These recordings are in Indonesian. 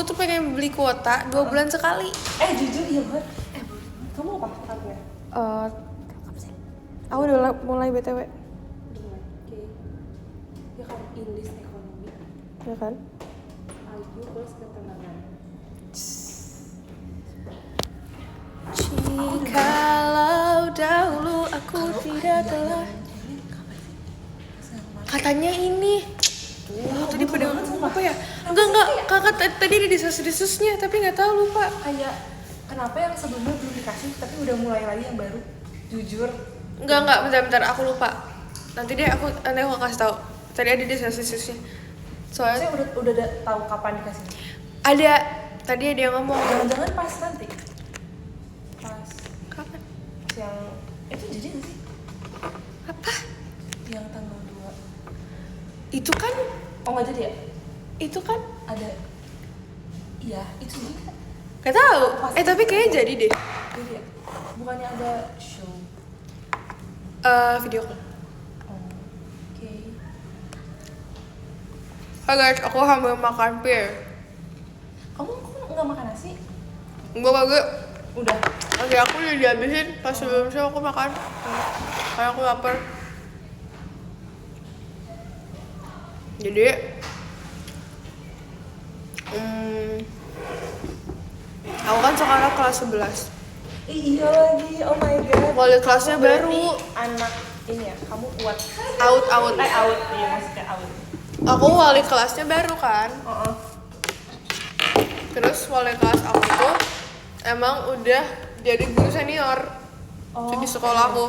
tuh pengen beli kuota 2 bulan sekali. Jujur iya banget. Kamu apa targetnya? Aku udah mulai BTW. Oke. Ya kan English ekonomi. Ya kan? IQ plus ketenangan. Jikalau dahulu aku tidak telah. Katanya ini. Tadi pada ngomong apa ya? Enggak, kakak tadi ada desas-desusnya tapi nggak tahu lupa. Kayak kenapa yang sebelumnya belum dikasih tapi udah mulai lagi yang baru? Jujur. Enggak, bentar, aku lupa. Nanti aku kasih tahu. Tadi ada desas-desusnya. Saya Soalnya udah tahu kapan dikasih. ada tadi ada yang ngomong. Jangan-jangan pas nanti. Pas Kapan? yang itu jadi nggak sih? Apa? Yang tanggal 2. Itu kan? Oh nggak jadi ya? Itu kan? Ada. Iya, itu jadi kan? Gak tahu. Pasti. Tapi kayaknya jadi deh. Jadi ya? Bukannya ada show? Video call. Oke. Hai guys, aku hamil makan pir. Kamu kok nggak makan nasi? Enggak. Udah. Oke, aku udah dihabisin. Pas sebelumnya aku makan. Karena aku lapar. Jadi aku kan sekarang kelas 11. Iya lagi, oh my god. Wali kelasnya Kamu berarti baru. anak ini ya, kamu kuat. Out. Out, iya maksudnya out. Aku wali kelasnya baru kan. Terus wali kelas aku tuh emang udah jadi guru senior. Di sekolahku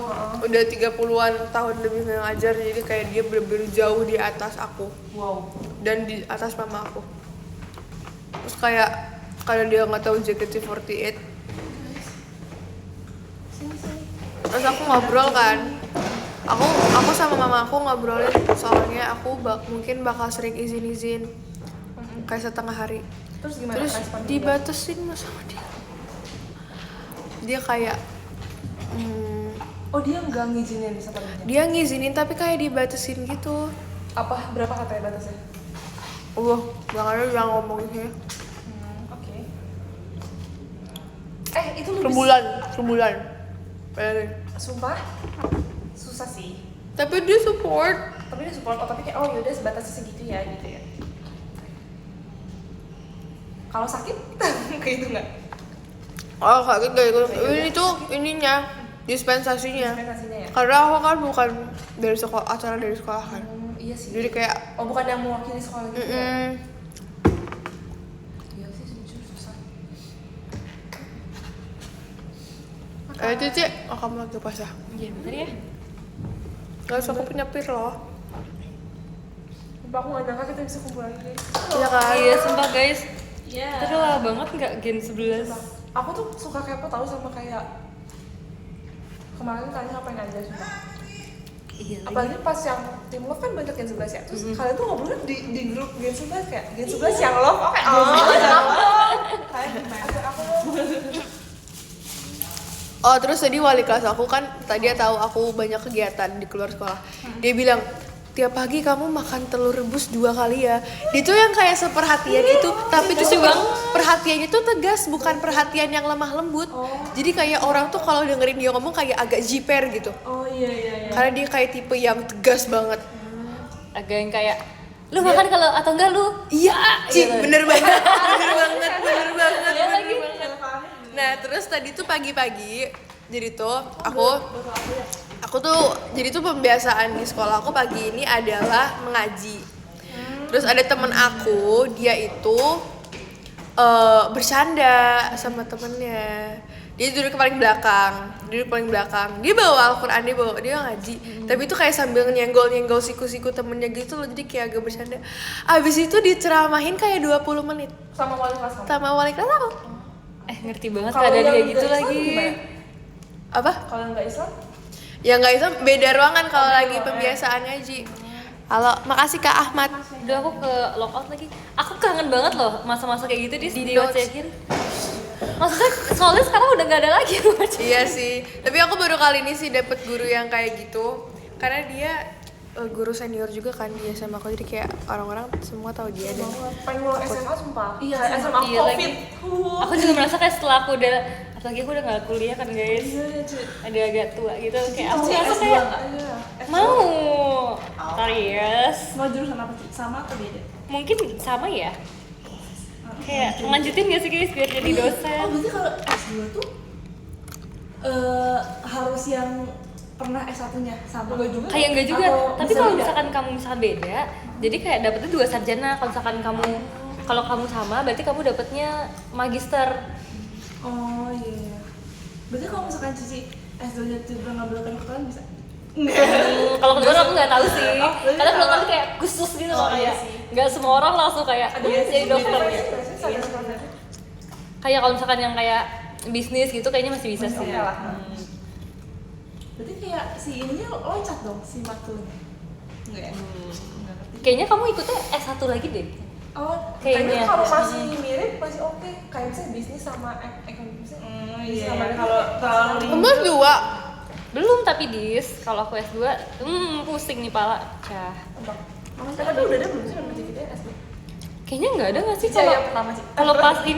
udah 30-an tahun lebih mengajar, jadi kayak dia bener-bener jauh di atas aku. Wow. Dan di atas mama aku. Terus kayak karena dia nggak tahu JKT48, terus aku ngobrol kan, aku sama mama aku ngobrolin soalnya aku mungkin bakal sering izin kayak setengah hari. Terus gimana? Terus dibatasin sama dia kayak Oh dia nggak ngizinin sama dia ngizinin tapi kayak dibatasin gitu. Apa berapa katanya batasnya? Gak ada yang ngomong gitu ya. Oke. Itu lu Sebulan. Sumpah susah sih. Tapi dia support. Tapi dia support, tapi kayak yaudah sebatasnya segitu ya gitu ya. Kalau sakit kayak itu nggak? Oh kayak gitu. Ini tuh ininya dispensasinya. Dispensasinya ya? Karena aku kan bukan dari sekolah, acara dari sekolah kan. Iya sih. Jadi kayak bukan yang mewakili sekolah gitu ya? Iya sih jujur susah. Cici, kamu lagi puasa? Iya bener ya. Guys, aku punya pir loh. Sumpah aku gak nyangka kita bisa kumpul lagi guys. Iya kan? Iya, sumpah guys. Iya. Tadi lama banget nggak Gen 11. Aku tuh suka kepo tahu sama kayak kemarin tanya ngapain aja sumpah. Iya. Apalagi pas yang tim love kan banyak Gen 11 ya. Terus kalian tuh ngobrolnya di grup Gen 11 kayak Gen 11 yang love. Oke. Kayak gimana? Aku Oh terus tadi wali kelas aku kan tadi dia tahu aku banyak kegiatan di luar sekolah. Dia bilang tiap pagi kamu makan telur rebus 2 kali ya. Dia tuh yang kayak seperhatian itu, tapi tuh perhatiannya tuh tegas, bukan perhatian yang lemah lembut. Jadi kayak orang tuh kalau dengerin dia ngomong kayak agak jiper gitu. Oh iya. Karena dia kayak tipe yang tegas banget. Agak yang kayak lu makan kalau atau enggak lu? Iya, bener banget. Bener banget. Iya lagi. Nah terus tadi tuh pagi-pagi, jadi tuh aku tuh jadi tuh pembiasaan di sekolah aku pagi ini adalah mengaji. Terus ada temen aku, dia itu bercanda sama temennya. Dia duduk paling belakang. Dia bawa Al-Quran, dia ngaji. Tapi itu kayak sambil nyenggol siku-siku temennya gitu loh, jadi kayak agak bercanda. Abis itu diceramahin kayak 20 menit sama wali kelas kamu. sama wali kelas aku. Ngerti banget Kalau keadaan yang dia gitu nggak lagi. Islam gimana? Apa? Kalau yang nggak Islam? Ya nggak itu beda ruangan kalau lagi pembiasaan ngaji. Halo, makasih Kak Ahmad. Udah aku ke lockout lagi. Aku kangen banget loh masa-masa kayak gitu di cekin. Maksudnya soalnya sekarang udah nggak ada lagi. Iya sih. Tapi aku baru kali ini sih dapet guru yang kayak gitu. Karena dia guru senior juga kan dia sama aku, jadi kayak orang-orang semua tahu dia dan pengen ngulang SMA sumpah. Iya, Kayak SMA iya COVID. lagi. Aku juga merasa kayak setelah aku udah, apalagi aku udah gak kuliah kan guys, ada agak tua gitu, kayak aku merasa kayak mau serius. Mau jurusan apa sih? Sama atau beda? Mungkin sama ya, kayak lanjutin gak sih guys biar jadi dosen. Oh berarti kalau S2 tuh harus yang pernah S1-nya sama? Enggak juga. Kayak enggak juga, Atau tapi bisa kalau beda? misalkan kamu misalkan beda, jadi kayak dapetnya 2 sarjana. Kalau misalkan kamu, kalau kamu sama, berarti kamu dapetnya magister. Oh iya. Berarti kalau misalkan Cici S2-nya tiba ngambil kedokteran bisa? Kalau kedokteran aku nggak tahu sih, Oh, berarti karena sama. kedokteran kayak khusus gitu loh, Oh, iya kayak sih. nggak semua orang langsung kayak jadi dokter. Kayak kalau misalkan yang kayak bisnis gitu kayaknya masih bisa sih. Oke lah. Berarti kayak si ininya loncat dong, si matulnya? Enggak ya? Kayaknya kamu ikutnya S1 lagi deh. Oh, Kayaknya. Kayaknya kalau masih mirip masih oke. Kayak misalnya bisnis sama ekonomi. iya. Sama Kalau terlalu Emas 2. Belum tapi dis, kalau aku S2, pusing nih pala. Cah. Tapi udah ada belum sih yang kita SD? Kayaknya nggak ada nggak sih Iya, kalau yang pertama sih.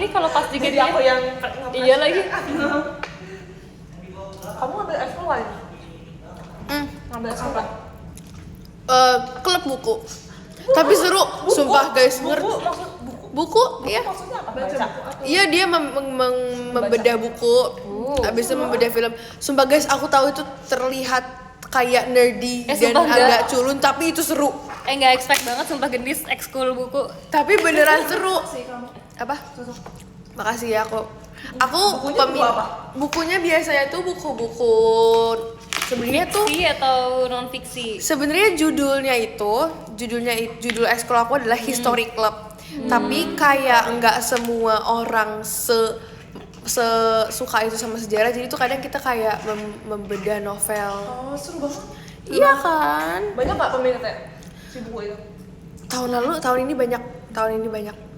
kalau pas juga Jadi aku yang iya lagi. Kamu ngambil ekskul lain? Ngambil ekskul apa? Klub buku. Tapi seru, sumpah guys, Buku ngerti. maksud buku. Buku, iya. Maksudnya apa? baca Baca. buku atau Iya dia membedah buku, habis itu membedah film. Sumpah guys, aku tahu itu terlihat kayak nerdy dan sumpah enggak. agak culun, tapi itu seru. Nggak expect banget sumpah gendis ekskul buku. Tapi beneran seru. sih kamu? Apa? Cocok. Makasih ya aku. Aku Bukunya buku apa? bukunya biasanya tuh buku-buku sebenarnya tuh Fiksi atau non fiksi? sebenarnya judul ekskul aku adalah History Club. Tapi kayak nggak semua orang suka itu sama sejarah, jadi tuh kadang kita kayak membedah novel. Oh, seru banget. Iya kan? Banyak nggak peminatnya si buku itu? Tahun ini banyak.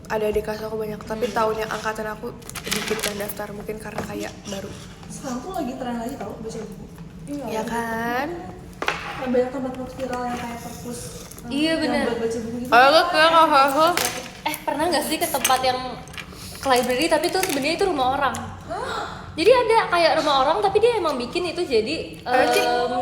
Ada adik kelas aku banyak, tapi tahun yang angkatan aku dikit yang daftar, mungkin karena kayak baru. Sekarang tuh lagi tren lagi tau baca buku. Ya kan? Yang banyak tempat-tempat viral yang kayak perpus. Iya, yang bener. buat baca buku gitu. Aku kayak Pernah nggak sih ke tempat yang ke library tapi tuh sebenarnya itu rumah orang? Jadi ada kayak rumah orang tapi dia emang bikin itu jadi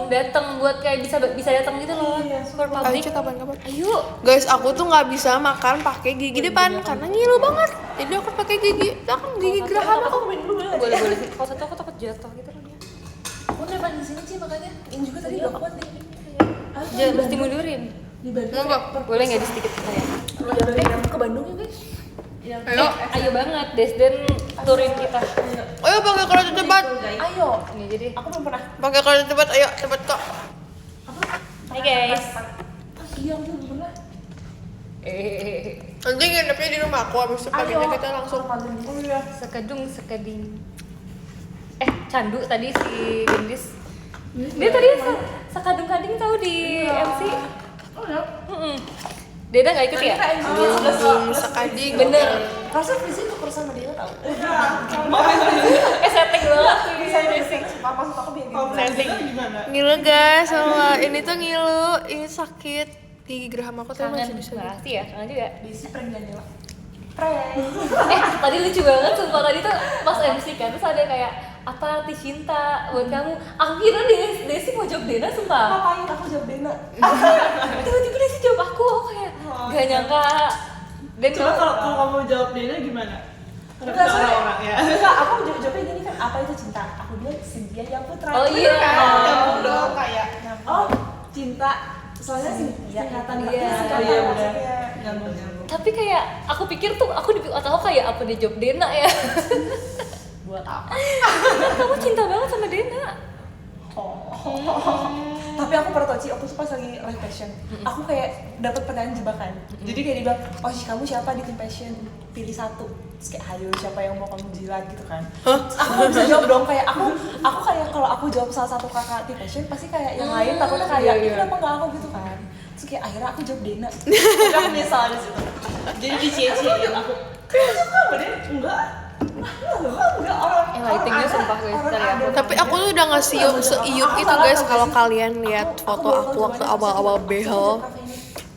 datang buat kayak bisa datang gitu loh. For Ayo public. cek kapan-kapan. Ayo. Guys, aku tuh nggak bisa makan pakai gigi depan karena ngilu banget. Jadi aku pakai gigi belakang, gigi geraham aku. Aku main dulu boleh. Boleh sih. Kalau satu aku takut jatuh gitu loh dia. Aku depan di sini sih makanya. Ini juga tadi gak kuat deh. Jangan mesti mundurin. Di Bandung. Enggak. Boleh nggak di sedikit saya? Ke Bandung ya guys? Ayo. Ayo banget, Desden turin kita. Ayo pakai kereta cepat. Ayo. Ini jadi. Aku belum pernah. Pakai kereta cepat, ayo cepat kok. Hai guys. Iya aku belum pernah. Nanti nginepnya di rumah aku, habis itu paginya kita langsung. Oh iya. Sekading. Candu tadi si Gendis. Dia tadi sekadung-kading tahu di MC. Oh ya. Deda nggak ikut ya? Belum sekading. Bener. Rasa visi tuker sama dia tau. Setting banget sih Bisa basic. Papa maksud aku biar gitu. setting. Ngilu guys, sama ini tuh ngilu, ini sakit gigi geraham aku tuh masih Kangen bisa. makasih ya, kangen juga. Desi prank Daniela. Tadi lucu banget sumpah, tadi tuh pas MC kan terus ada kayak apa arti cinta buat kamu. Aku kira Desi mau jawab Dena sumpah. Ngapain aku jawab Dena? Tiba-tiba Desi jawab aku kayak gak nyangka. Dan Coba kalau kamu jawab Dena gimana? Enggak, soalnya orang ya. Enggak, aku jawabnya gini kan, apa itu cinta? Aku bilang Cynthia yang putra. Oh iya. Nyambung dong kayak Oh, cinta. Soalnya singkatan Iya. berarti singkatan Oh iya, benar. maksudnya. Nyambung. Tapi kayak aku pikir tuh aku di otak aku kayak apa dia jawab Dena ya. buat apa? Kamu cinta banget sama Dena. Tapi aku pernah tau Ci, aku tuh pas lagi live passion, aku kayak dapet pertanyaan jebakan. Jadi kayak dibilang, oh Ci kamu siapa di tim passion? Pilih satu. Terus kayak hayo siapa yang mau kamu jilat gitu kan. Aku gak bisa jawab dong, kayak aku kayak kalau aku jawab salah satu kakak tim passion pasti kayak yang lain takutnya kayak ini kenapa gak aku gitu kan. Terus kayak akhirnya aku jawab Dena. Jadi aku nyesal di situ. Jadi dicie-ciein aku. Kamu suka sama dia? Enggak. Enggak orang. Itu pentingnya sumpah guys cari aku. Tapi aku tuh udah ngasih seiup itu guys. Kalau kalian lihat foto aku waktu awal-awal behel,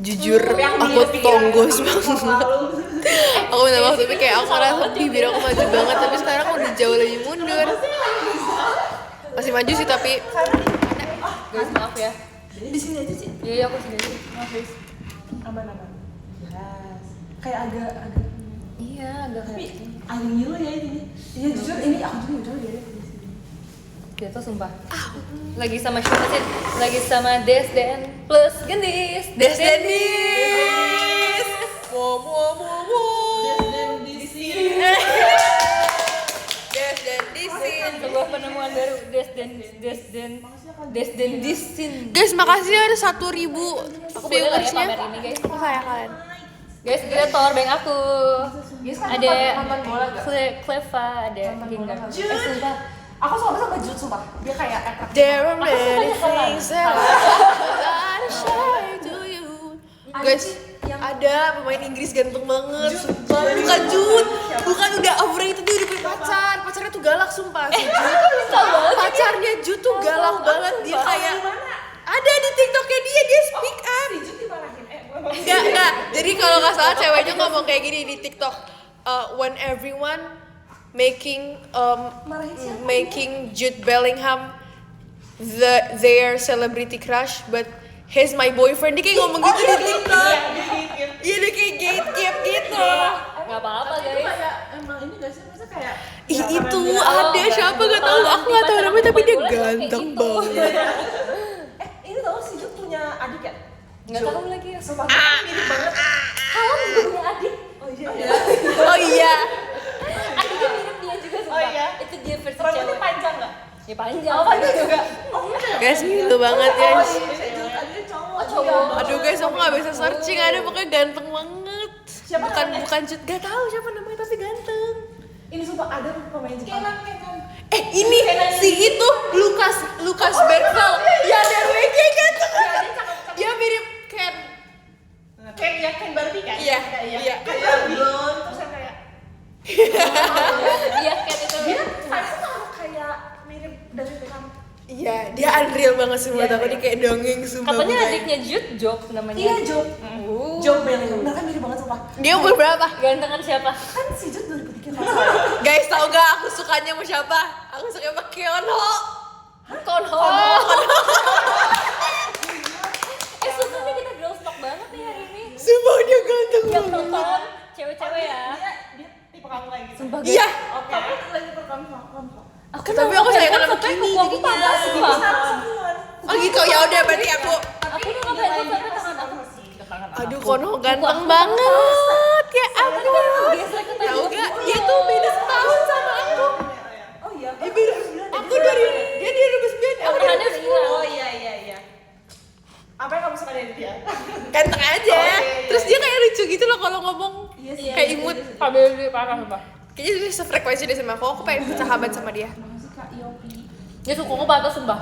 jujur aku tonggos banget. Aku minta maaf tapi kayak aku ngerasa bibir aku maju banget, tapi sekarang aku udah jauh lebih mundur. Masih maju sih tapi Guys maaf ya. Di sini aja sih. Iya aku sendiri. Maaf guys. Aman. Yes. Kayak agak Iya agak Tapi kayak agak ngilu ya ini. iya jujur ini aku juga jujur ya. dia tuh sumpah. Lagi sama siapa sih? Lagi sama Desden plus Gendis. Desdenis. Wow. Dan di sini. Desdenisin. Sebuah penemuan baru Desden Disin. Guys, makasih ada 1.000 Aku boleh lah ya viewersnya. pamer ini guys. Aku sayang kalian. Guys, kita tower bank aku. Kan Ada nonton bola gak? Cleva, ada Ginga. Sumpah. Aku sama Jut sumpah. Dia kayak attract. There are many Aku things that I say to you. Guys, ada pemain Inggris ganteng banget, sumpah. Bukan Jud, bukan udah overrated, dia udah punya pacar. Pacarnya tuh galak sumpah. Si Jud. Pacarnya Jud tuh galak banget, dia kayak ada di TikToknya dia speak up. Jut dimarahin. Enggak. Jadi kalau nggak salah ceweknya ngomong kayak gini di TikTok. When everyone making Jude Bellingham their celebrity crush, but he's my boyfriend. Dia kayak ngomong gitu di TikTok. Iya, dia kayak gatekeep gitu. Nggak apa-apa Itu guys. kayak emang ini gak sih? Masa kayak Ih, itu Kalau ada siapa gak tahu. Aku nggak tahu namanya tapi dia ganteng banget. Ini tau si Jut punya adik ya? Nggak tahu lagi. Sumpah mirip banget. Kalau juga punya adik. Oh iya. Adiknya mirip dia juga sumpah. Oh iya? Itu dia versi Rambutnya cewek. panjang gak? Ya panjang. Oh panjang juga. Guys, gitu banget ya. tadinya cowok. Oh, cowok. Aduh guys, aku nggak bisa searching. Ada pokoknya ganteng banget. Siapa namanya? Bukan Jude, gak tahu siapa namanya tapi ganteng. Ini sumpah ada pemain Jepang. Kenan. Ini si itu Lucas Bergvall. Ya Derwege ganteng. Dia mirip Ken. Ken Barbie kan? Iya. Kayak blonde terus yang kayak Iya kayak itu. dia vibes-nya kayak mirip dari Beckham. Iya, dia unreal banget sih menurut aku. Dia kayak dongeng sumpah. Katanya bukan. adiknya Jude Job namanya. Iya Job. Uh. Job Bellingham. Mereka mirip banget sumpah. Dia umur berapa? Gantengan siapa? Kan si Jut 2003 kan? Guys, tau gak aku sukanya sama siapa? Aku suka sama Keonho. Konho. Sumpah kita girls talk banget nih hari ini. Sumpah dia ganteng Yang banget. nonton cewek-cewek ya. Dia tipe kamu kayak gitu. Sumpah guys. Iya. Oke. Tapi lagi perkampungan. Aku Tapi aku sayang sama sampai Kimi kuku aku jadinya. panas sumpah. Oh gitu, ya udah berarti aku. Aku tuh nggak pengen sampai tangan aku. Aduh, Konho ganteng banget. Ya ampun. Gesek ke Tahu gak? Dia tuh beda setahun sama aku. Oh iya. Dia beda. Aku dari dia 2009. Aku Tangannya udah hilang. Oh iya. Apa yang kamu suka dari dia? ganteng aja. Oh, iya. Terus dia kayak lucu gitu loh kalau ngomong. Iya sih. Kayak imut. Pabel parah sumpah. Kayaknya dia sefrekuensi deh sama aku. Aku pengen bersahabat sama dia. Makasih Kak Yopi. Dia suka aku batas sumpah.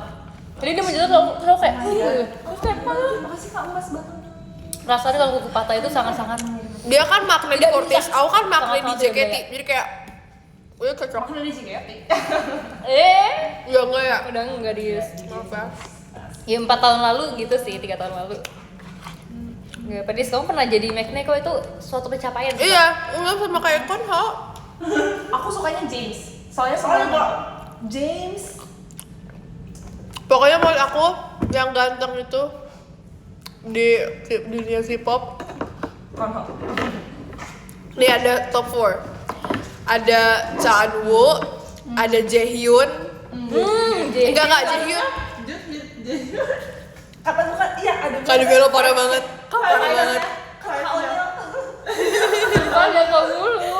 Jadi dia menjadi selalu kayak terus kayak malu. Makasih Kak Emas banget. Rasanya kalau kuku patah itu sangat-sangat Dia kan makna di Nggak Fortis. bisa. Aku kan makna di Sangat-sangat JKT. berbeda. Jadi kayak udah cocok. Aku dari JKT. Ya enggak ya. udah enggak di Maaf ya. ya 4 tahun lalu gitu sih 3 tahun lalu. Nggak, Pedis, kamu pernah jadi Magneko itu suatu pencapaian. Iya, enggak sama kayak Konho. Aku sukanya James. Soalnya sama James. Pokoknya menurut aku yang ganteng itu di dunia K-pop. Konho. Nih ada top 4. Ada Chanwoo, ada Jaehyun. Enggak Jaehyun. Kata bukan iya ada. Kado Belo parah banget. Parah banget. Ada kau dulu.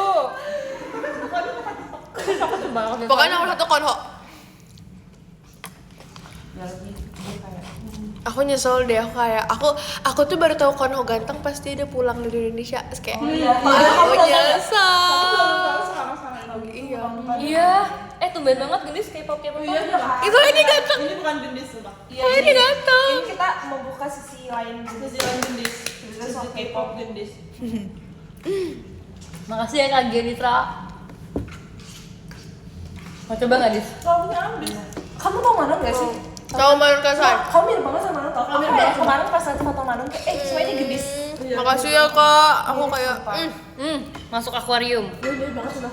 Pokoknya nomor 1 Konho. Aku nyesel deh, aku tuh baru tahu Konho ganteng pas dia udah pulang dari Indonesia. Terus kayak aku nyesel. Iya. Iya. Tumben banget gendis K-pop. Itu ini ganteng. Ini bukan gendis sumpah. Ini ganteng. Ini kita membuka sisi lain Sisi lain gendis. Sisi K-pop gendis. Makasih ya Kak Genitra. Mau coba nggak, Dis? Kalau punya habis. Kamu tau Manon gak sih? Tahu Manon Kasan? Kamu mirip banget sama Manon tau? Aku kayak kemarin pas liat foto Manon kayak, semuanya gendis. Makasih ya kak, aku kayak Masuk akuarium. Dia banget sudah.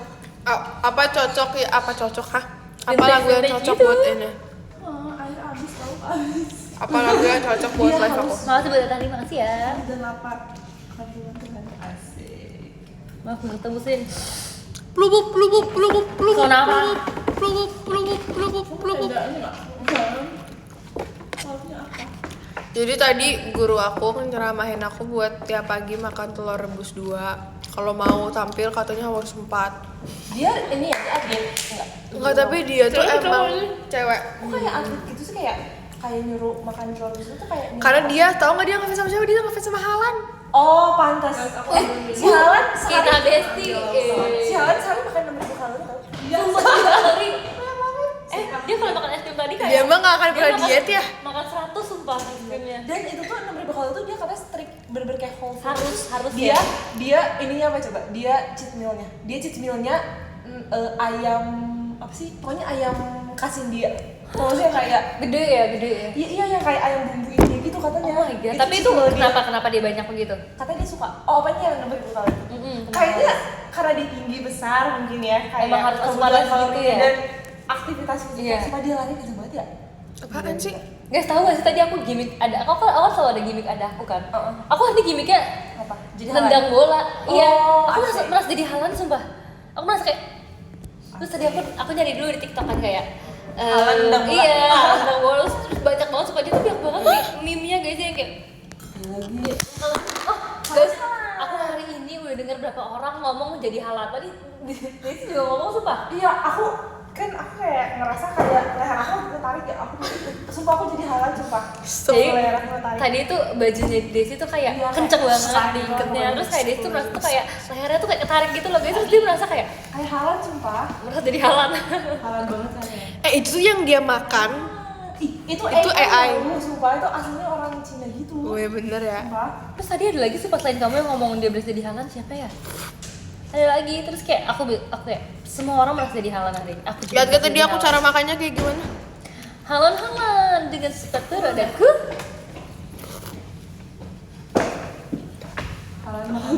apa cocok ya? Apa cocok kah? Apa Vintage- lagu yang vintage cocok gitu. buat ini? Air habis tahu habis. Apa lagu yang cocok buat Iya, live aku? harus. Makasih buat tadi, makasih ya. Dan lapar. Kandungan Tuhan asik. Maaf belum tebusin. Plubup plubup plubup plubup Kenapa? plubup plubup plubup plubup. Enggak ini enggak. Bukan. Kalau punya apa? Jadi tadi guru aku nyeramahin aku buat tiap pagi makan telur rebus 2. Kalau mau tampil katanya harus 4. Dia ini ya, dia atlet. Enggak, tapi dia tuh Cewek, emang cowok. cewek. Kok kayak atlet gitu sih, kayak nyuruh makan telur rebus itu kayak Karena dia tahu nggak dia ngefans sama siapa? Dia ngefans sama Halan. Oh, pantas. Si Halan Kita besti. Si Halan sehari makan 6.000 kalori tau? Sumpah 7 kalori. Dia kalau makan es krim tadi kayak Dia mah nggak akan pernah makan- diet ya. Makan 100 sumpah es krimnya. Dan itu tuh 6.000 kalori tuh dia katanya strict bener-bener kayak whole food. Harus Dia ya. ininya apa coba? Dia cheat mealnya. Dia cheat mealnya ayam apa sih? Pokoknya ayam kasin dia. Maksudnya kayak Gede ya. iya yang kayak ayam bumbu ini gitu katanya. Oh my god. Tapi itu cheat meal dia. kenapa dia banyak begitu? Katanya dia suka. Oh, apanya yang 6.000 kalori? Kayaknya karena dia tinggi besar mungkin ya. Kayak Emang harus kebutuhan balance gitu kalorinya ya? dan aktivitas fisik. Iya. Cuma dia lari kenceng banget ya. Apaan sih? Guys, tahu gak sih tadi aku gimmick ada aku kan selalu ada gimmick ada aku kan. Heeh. Aku nanti gimmicknya Apa? Jadi nendang bola. Iya. Aku asik. merasa jadi Halan sumpah. Aku merasa kayak terus tadi aku nyari dulu di TikTok kan kayak Halan nendang bola. Iya, nendang bola terus banyak banget suka dia tuh banyak banget nih meme-nya guys yang kayak guys, aku hari ini udah denger berapa orang ngomong jadi Halan tadi. Dia juga ngomong sumpah. Iya, aku kayak ngerasa kayak leher aku ketarik ya. Sumpah aku jadi Halan sumpah. Jadi Leher aku ketarik. tadi tuh bajunya Desi tuh kayak Iya, kenceng kayak banget sekali diikatnya banget. terus kayak Desi tuh merasa tuh kayak lehernya tuh kayak ketarik gitu loh guys terus dia merasa kayak Kayak Halan sumpah. merasa jadi Halan. Halan banget kan ya. Itu tuh yang dia makan. Itu AI. Sumpah itu aslinya orang Cina gitu. Gue bener ya. Sumpah. Terus tadi ada lagi sumpah selain kamu yang ngomong dia berasa jadi Halan siapa ya? Ada lagi terus kayak aku kayak semua orang merasa jadi Halan hari. Aku juga Lihat kata merasa dia jadi aku Halan. cara makannya kayak gimana? Halan dengan sepatu rodaku. Halan makan.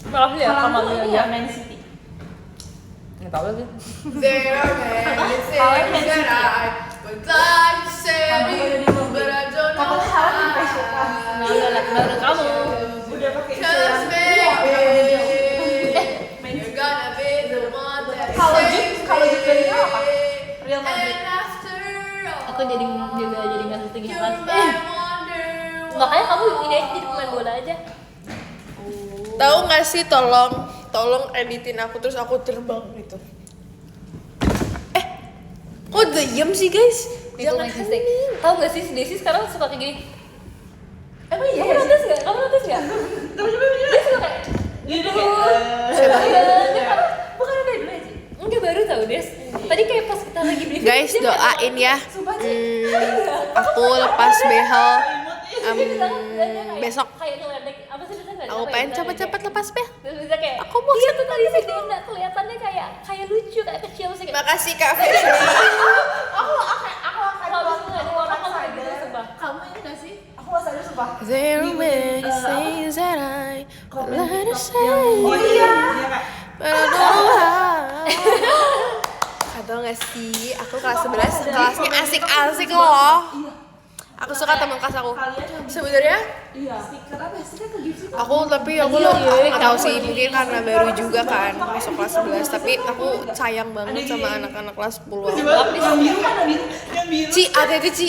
Maaf ya Halan sama tuh dia ini ya. ya Man City. Enggak tahu lagi. There are many things that I would like to say to you, but I don't know Katanya Halan di fashion how. Enggak baru kamu. Udah pakai Cause maybe you're gonna be the one that Kalau saves Jude dari me. apa? Real Madrid. And after all, Aku jadi nggak ngerti you Halan. might wonder Makanya kamu ini aja jadi pemain bola aja. Tahu nggak sih, tolong editin aku terus aku terbang gitu. Kok diem sih guys? Jangan Jangan mistake. Tahu gak sih si Desi sekarang suka kayak gini? Emang iya Kamu ya? notice gak? Kamu notice gak? Dia suka kayak Dia udah Iya. bukan dari dulu ya sih. Enggak baru tau Des. Tadi kayak pas kita lagi briefing Guys, dia doain ya. Sumpah sih. Aku lepas behel besok besok. kayak ngeledek apa sih biasanya Aku pengen cepet-cepet lepas behel. Terus bisa kayak Aku mau iya tuh tadi si Denda kelihatannya kayak lucu kayak kecil sih kayak Makasih Kak Fashion. Aku akan kalau misalnya ada orang kayak gitu sumpah. Kamu ini gak sih? Aku nggak sadar sumpah. There are many things that I would like to say, Oh iya. but I don't know how. Tau gak sih, aku kelas 11 kelasnya asik-asik loh. Aku suka teman kelas aku. Sebenarnya Iya. Stiker apa? Stiker ke gift sih. aku nggak tahu sih, mungkin karena baru juga kan masuk kelas 11, tapi aku sayang banget sama anak-anak kelas 10. Yang biru kan yang biru. Yang biru. Ci, hati-hati Ci.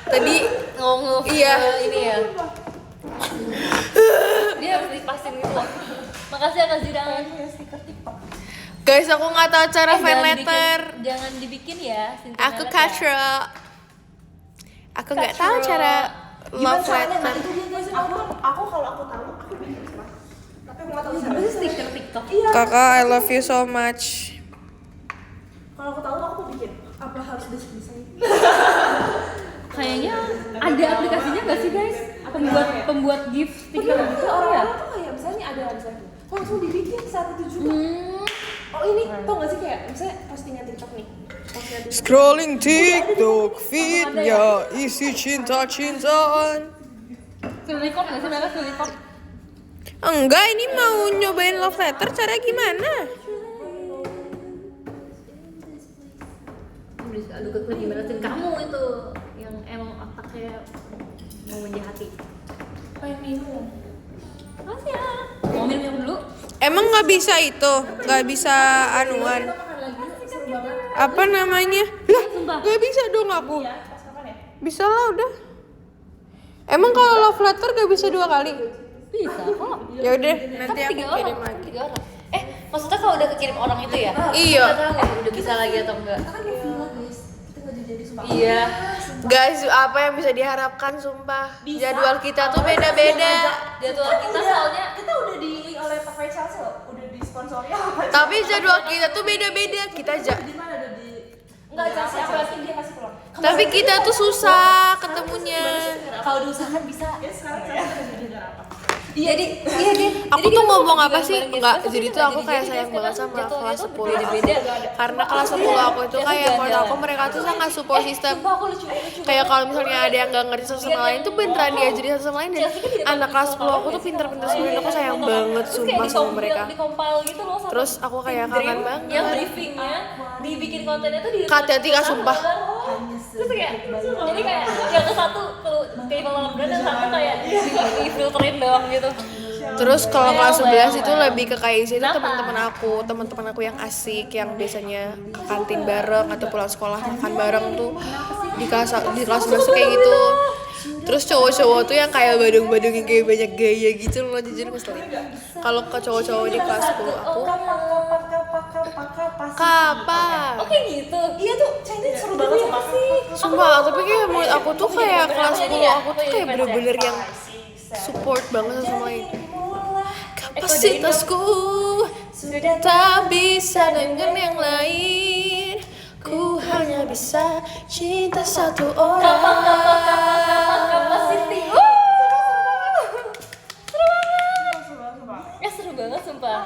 Tadi Ngomong Iya. ini ya. Dia harus dipasin gitu loh. Makasih ya Kak Zidane. Stiker TikTok. guys, aku nggak tahu cara fan Jangan letter. jangan dibikin ya. Cynthia Aku Melet ya. Katra. Aku nggak tahu cara Gimana love caranya? Nah letter. itu dia guys. Aku kalau aku tahu aku bikin sumpah. Tapi aku nggak tahu Apa sih stiker TikTok? Iya. Kakak, I love you so much. Kalau aku tahu aku bikin. Apa harus desain? Kayaknya ada aplikasinya nggak sih guys? Pembuat GIF stiker gitu. Orang-orang tuh kayak misalnya ada misalnya langsung dibikin saat itu juga. Oh ini tau gak sih kayak misalnya postingan TikTok nih. Postingan TikTok. Scrolling TikTok feednya isi cinta-cintaan. Skill record nggak sih mereka skill record? Enggak, ini mau nyobain love letter caranya gimana? Aduh gue gimana sih kamu itu yang emang otaknya mau menjahati. Pengen minum. Makasih ya. Mau minum dulu? Emang nggak bisa itu, nggak bisa anuan. Apa namanya? Lah, Sumpah. nggak bisa dong aku. Iya, pas kapan ya? Bisa lah udah. Emang kalau love letter nggak bisa 2 kali? Bisa kok. Ya udah, Kan nanti aku 3 kirim orang, lagi. 3 orang. Maksudnya kalau udah kekirim orang itu ya? Iya. Kita tahu udah bisa lagi atau enggak? Kita kan mau villa guys. Kita nggak jadi sumpah. Iya. Guys, apa yang bisa diharapkan sumpah? Jadwal kita tuh beda-beda. Jadwal kita soalnya Kita udah di link oleh Pak Faisal sih loh. Udah disponsori apa? Tapi jadwal kita tuh beda-beda. Di mana ada di Enggak, Chelsea aku yakin dia kasih pulang. Tapi kita tuh susah ketemunya. kalau diusahakan bisa. Ya sekarang Chelsea udah jadi apa? Jadi iya deh. Aku tuh ngomong apa sih? Enggak, jadi tuh aku kayak sayang banget sama kelas 10 beda-beda. karena kelas 10 aku itu kayak menurut aku mereka tuh sangat support system. Sumpah aku lucu. Kayak kalau misalnya ada yang gak ngerti satu sama lain tuh beneran diajarin satu sama lain dan anak kelas 10 aku tuh pinter-pinter semua dan aku sayang banget sumpah sama mereka. Dikompil gitu loh sama Terus aku kayak kangen banget. yang briefingnya dibikin kontennya tuh di Hati-hati Kak, sumpah. Terus kayak jadi kayak yang ke satu tuh kayak malam dan yang satu kayak di filterin doang gitu. Terus kalau kelas 11 itu lebih ke kayak isi itu teman-teman aku yang asik, yang biasanya ke kantin bareng atau pulang sekolah makan bareng tuh di kelas 11 tuh kayak gitu. Terus cowok-cowok tuh yang kayak badung-badung yang kayak banyak gaya gitu loh, jujur ngeselin. Kalau ke cowok-cowok di kelas 10 aku kapan? Oke gitu. Iya tuh, China seru banget sumpah. Sumpah, tapi kayak menurut aku tuh kayak kelas 10 aku tuh kayak bener-bener yang support banget sama itu. Kapasitasku sudah tak bisa dengan yang lain. Ku hanya bisa cinta satu orang. Capacity. Seru banget sumpah.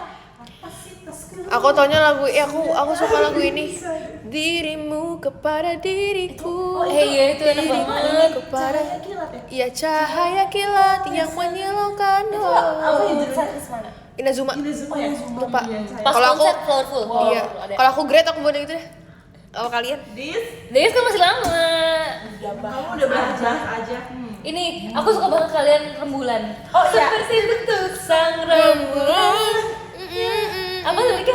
Aku taunya lagu, aku suka lagu ini. Dirimu kepada diriku. Iya itu enak Dirimu banget. kepada iya cahaya kilat yang menyilaukan. Apa yang jadi saat mana? Inazuma. Oh ya, Lupa. Pas Kalau aku konser Colorful. iya. Kalau aku great aku buat gitu deh. Kalau kalian? Deus kan masih lama. Kamu udah belajar aja. Ini aku suka banget kalian rembulan. Oh, iya. Seperti bentuk sang rembulan. Apa lagi?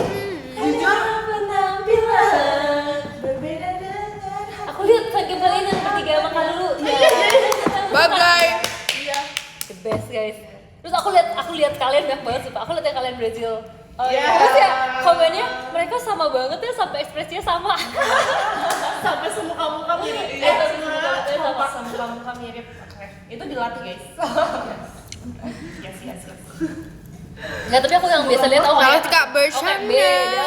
Jujur Penampilan. berbeda dengan Aku lihat video kalian yang bertiga sama Kak Lulu. Bye bye. The best guys. Terus aku lihat kalian banyak banget sumpah. Aku lihat yang kalian Brazil. Oh Iya. Terus ya komennya mereka sama banget ya sampai ekspresinya sama. sampai semuka-muka mirip. Tapi muka-mukanya sama. Semuka-muka mirip. Oke. Itu dilatih, guys. Yes. Enggak, tapi aku yang biasa lihat oh Kalau kayak Kak Bershana. beda.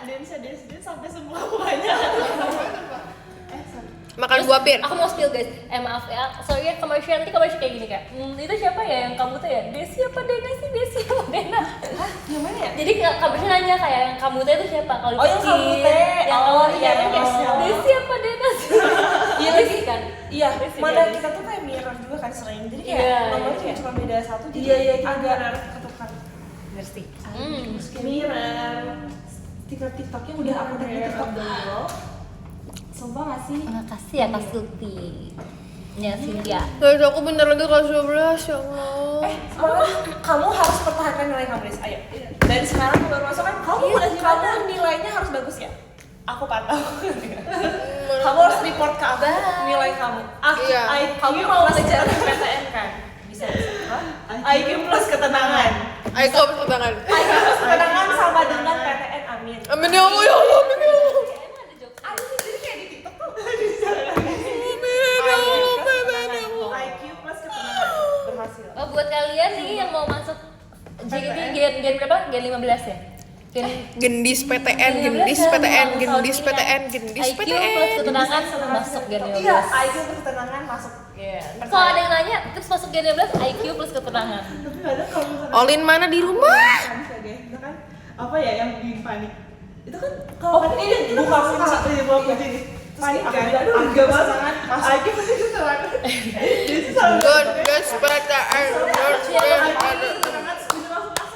Dance sampai semuka-mukanya. Makan buah pir. Aku mau spill guys. Maaf ya. Sorry ya komersial kayak gini kayak. Itu siapa ya yang kamu tuh ya? Desi apa Dena sih? Desi apa Dena? Hah? Yang mana ya? Jadi kamu nanya kayak yang kamu teh itu siapa? Kalau Oh, yang kamu teh. Yang Oh, kamu iya, yang yes, kayak yang- Desi apa Dena sih? Iya lagi kan? Iya, Desi, mana Desi. kita tuh kayak mirror juga kan sering. Jadi kayak Iya, nomornya iya. cuma beda satu. Jadi Iya, agak ketukan. Ngerti. Mirror. Stiker TikToknya udah aku tag di TikTok dulu. Sumpah gak sih? Makasih ya Kak Sulti. Ya Cynthia. Guys, aku bentar lagi kelas 12 ya Allah. Semangat, kamu harus pertahankan nilai kamu, Riz. Ayo. Dari sekarang baru masuk kan, kamu nilainya harus bagus ya. Aku pantau. Kamu harus report ke aku nilai kamu. Iya. Kamu mau belajar PTN kan? Bisa. IQ plus ketenangan. Ayo kau bisa tangan. IQ plus ketenangan sama dengan PTN. Amin. Amin ya Allah, ya Allah, amin ya Allah. Aduh, jadi kayak di TikTok tuh. IQ plus ketenangan berhasil. Oh, buat kalian nih yang mau masuk JKT gen berapa? Gen 15 ya? gendis PTN, gendis PTN, gendis PTN, gendis IQ plus PTN. ketenangan masuk Gen 15. Iya, IQ plus ketenangan masuk. Iya. Kalau ada yang nanya, tips masuk Gen 15 IQ plus ketenangan. Tapi kadang kalau misalkan Olin mana di rumah? panik aja, itu kan apa ya yang bikin panik? Itu kan kalau panik ini kita buka pasti kunci. bisa buka kunci nih. Panik aku kan? bilang, Aduh, IQ enggak plus masuk. ketenangan masuk. IQ pasti ketenangan. Jadi selalu Gendis PTN.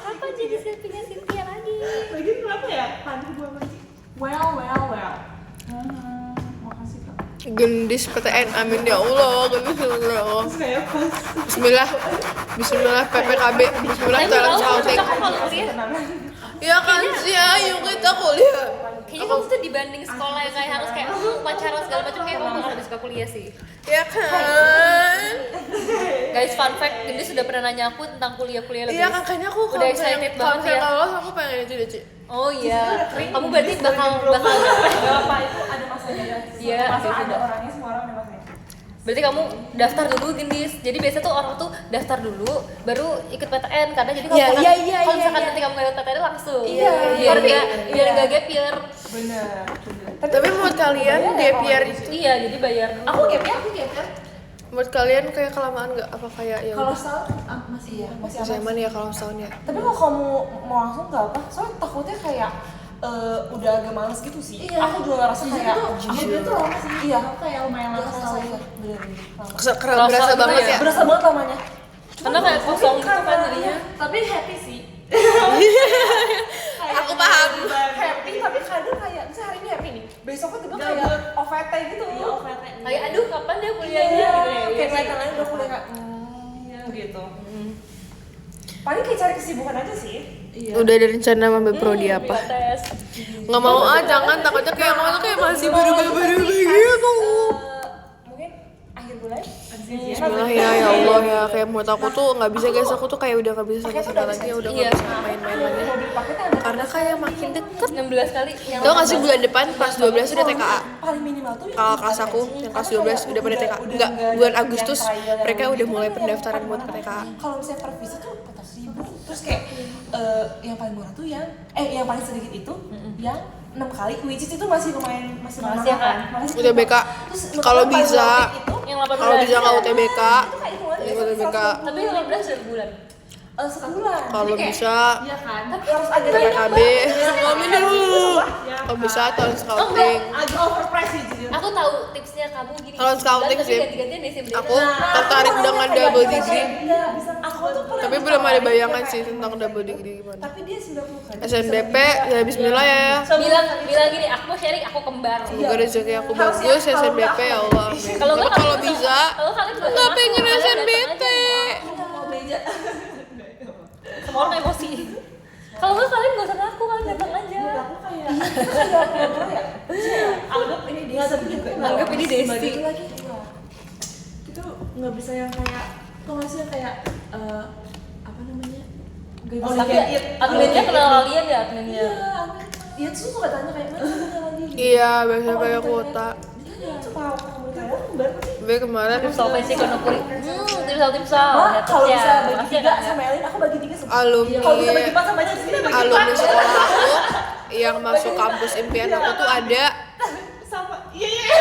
Apa jadi selfie-nya Cynthia lagi? lagi kenapa ya? Panik gua kunci. Well. Makasih Kak. Gendis PTN, amin ya Allah, gendis ya Allah. Terus kayak pas Bismillah, Bismillah PPKB, Bismillah Tapi talent kalau scouting. cocok kalau kuliah, Ya kan sih, ayo kita kuliah. kayaknya kamu tuh dibanding sekolah yang kayak harus kayak pacaran segala macam kayak kamu bakal lebih suka kuliah sih. Ya kan? Guys, fun fact, Gendis sudah pernah nanya aku tentang kuliah-kuliah lebih. Iya kan, kayaknya aku Udah excited banget ya. Kalau lolos aku pengen itu deh, Ci. Oh iya, kamu berarti bakal Gak apa itu ada masanya ya. Iya, Masa ada ada juga. orangnya, semua orang ada masanya. berarti kamu daftar dulu Gendis. Jadi biasa tuh orang tuh daftar dulu baru ikut PTN karena jadi kalau Iya, misalkan, iya, kalau iya, misalkan iya. nanti kamu nggak ikut PTN langsung. Iya, biar iya, biar nggak gap year. Bener. Tapi menurut kalian gap year itu, Iya, jadi bayar. Aku gap ya. menurut kalian kayak kelamaan nggak? Apa kayak ya kalau udah setahun masih Iya, masih masih aman. aman ya kalau setahun ya? Tapi kalau kamu mau langsung gak apa, soalnya takutnya kayak udah agak males gitu sih. Iya. Aku juga ngerasa kayak aku dia tuh lama sih. Iya. Aku kayak lumayan lama Berasa setahun. Berasa Kerasa banget gitu ya. Berasa banget lamanya. Karena kayak kosong gitu kan jadinya. Tapi happy sih. Aku paham. Happy tapi kadang kayak misalnya hari ini happy nih, besoknya tiba Gabut. kayak OVT gitu. Iya, OVT. Kayak aduh kapan dia kuliahnya Iya, gitu ya. kayak kelihatan lain udah kuliah kayak gitu. Paling kayak cari kesibukan aja sih. Iya. Udah ada rencana ambil prodi apa? Pilates. Nggak mau jangan, takutnya kayak kamu tuh kayak masih baru-baru gitu. Mungkin akhir bulan. Bismillah ya Allah ya, kayak menurut aku tuh nggak bisa guys, aku tuh kayak udah nggak bisa sakit-sakit lagi, udah nggak Iya. bisa main-main lagi. Mau beli paketnya ada. Karena kayak makin deket. 16 kali yang Tau gak sih bulan depan pas 12 udah TKA. Paling minimal tuh Kakak kelas aku yang kelas 12 udah pada TKA. Enggak, bulan Agustus mereka udah mulai pendaftaran buat ke TKA. Kalau misalnya per visit tuh 400.000. Terus kayak yang paling murah tuh yang paling sedikit itu yang 6 kali, which is itu masih lumayan masih mahal Makasih ya, Kak. Makasih. UTBK. Terus Kalau paling bisa, worth it itu yang 18. kalau bisa nggak UTBK, itu kayak hitungannya ya UTBK. Tapi 15 dari bulan. sebulan. Kalau Jadi kayak bisa Iya kan? tapi harus agak PPKB, ngomongin dulu. Kalau bisa tahun scouting. Agak overpriced sih jujur. Aku tahu tipsnya kamu gini. Kalau scouting tapi sih, ganti-gantian deh sih. Aku tertarik dengan double degree, Iya, bisa. Aku tuh pernah tapi belum ada bayangan sih tentang double degree gimana. Tapi dia 90 kan. SNBP ya Bismillah ya. bilang gini, aku mau sharing, aku kembar. Semoga rezeki aku bagus, SNBP ya Allah. Amin. Kalau nggak Kalau kalian bisa, kalau kalian nggak pengen SNBP. Mau beja. Semua orang emosi. Kalau nggak kalian nggak usah ngaku, kalian datang aja. Aku kayak pura-pura ya. Anggap ini dia juga. Anggap ini Desi. Bagi lagi. Itu nggak bisa yang kayak kok nggak sih yang kayak apa namanya? Gak Oh, bisa Tapi Iya. adminnya kenal kalian ya adminnya. Iya, dia tuh suka tanya kayak mana sih lagi. Iya, biasanya pakai kuota. Dia suka kamu kayak baru sih. B kemarin Solvensi konopuri. Timsal. Wah, kalau Ya, bisa bagi pasti 3 ada. sama Elin, aku bagi 3 sama. alumni Kalau bisa bagi 4 sama aja di sini bagi 4. alumni sekolah aku yang masuk kampus impian aku tuh ada Sama. Iya.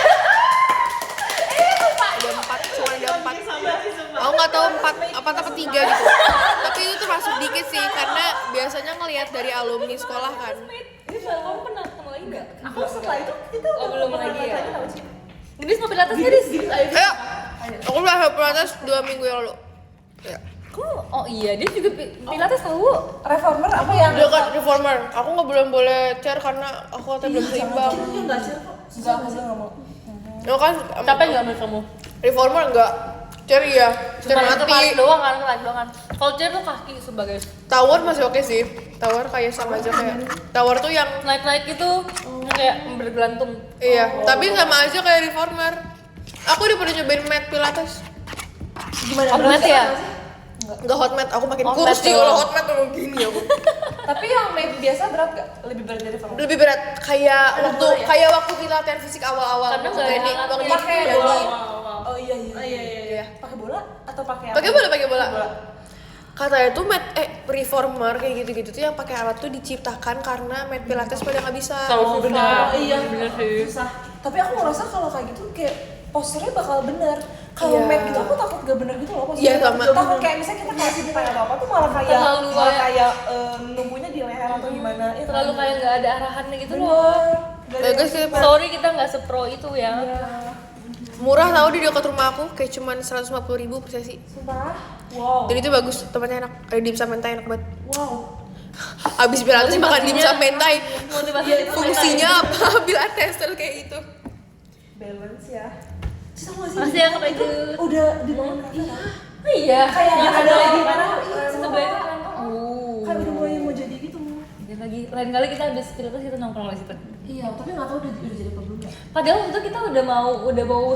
ada 4, cuma ada 4. Aku nggak tahu 4 apa 3 gitu. Tapi itu tuh masuk dikit sih karena biasanya ngelihat dari alumni sekolah kan. Kamu pernah ketemu lagi nggak? Aku setelah itu Oh, belum lagi ya? tahu sih. Gendis mau pilates nggak, Dis? Ayo, aku udah protes 2 minggu yang lalu. Ya. Kamu, oh iya, dia juga pilates tahu. Reformer apa yang Dia kan reformer. Aku nggak boleh chair karena aku katanya belum seimbang. Iya nggak sih kok. enggak aku bilang enggak mau. Ya kan Capek nggak menurut kamu? reformer enggak. Chair iya, chair Cuma itu kaki mati. doang kan, kaki doang kan. Kalau chair tuh kaki sebagai Tower masih oke sih. Tower kayak sama aja kayak. Tower tuh yang naik gitu, kayak bergelantung. iya, tapi sama aja kayak reformer. Aku udah pernah cobain mat pilates. Gimana? Hot mat ya? Enggak hot mat, aku makin Hot kurus mat sih doang. kalau hot mat tuh gini aku. Tapi yang mat biasa berat gak? Lebih berat dari reformer. Lebih berat kayak waktu ya? kayak waktu kita latihan fisik awal-awal. Karena Waktu nggak ada training, alatnya. waktu Pakai jadi. bola. Wow. Oh iya. Iya. Pakai bola atau pakai apa? Pakai bola. Katanya tuh reformer kayak gitu-gitu tuh yang pakai alat tuh diciptakan karena mat pilates pada nggak bisa. benar. Iya, bener sih. susah. Tapi aku ngerasa kalau kayak gitu kayak posturnya bakal bener. Kalau Iya. mat gitu aku takut gak bener gitu loh posturnya. Iya, sama. Takut kayak misalnya kita kasih kita atau apa tuh malah Terlalu kayak numpunya di leher atau gimana. Ya, Terlalu kan? kayak nggak ada arahannya gitu loh. Bener. Gak ada Bagus yang- sih. Sorry kita nggak sepro itu ya. Murah tau di dekat rumah aku kayak cuman 150.000 per sesi. Sumpah. Wow. Dan itu bagus, tempatnya enak. Ada dimsum mentai enak banget. Wow. Abis pilates makan dimsum mentai. Motivasi itu Fungsinya apa? Pilates kayak itu. Balance ya. Terus aku masih Masih yang kayak gitu. udah dibangun kafe kan? Oh iya. Kayak yang ada sebelah lagi itu kan. iya, Sebelah itu kan. Kayak udah mulai mau jadi gitu. Dan lagi lain kali kita habis pilates kita nongkrong di situ. Iya, tapi nggak tahu udah jadi apa belum ya. Padahal waktu itu kita udah mau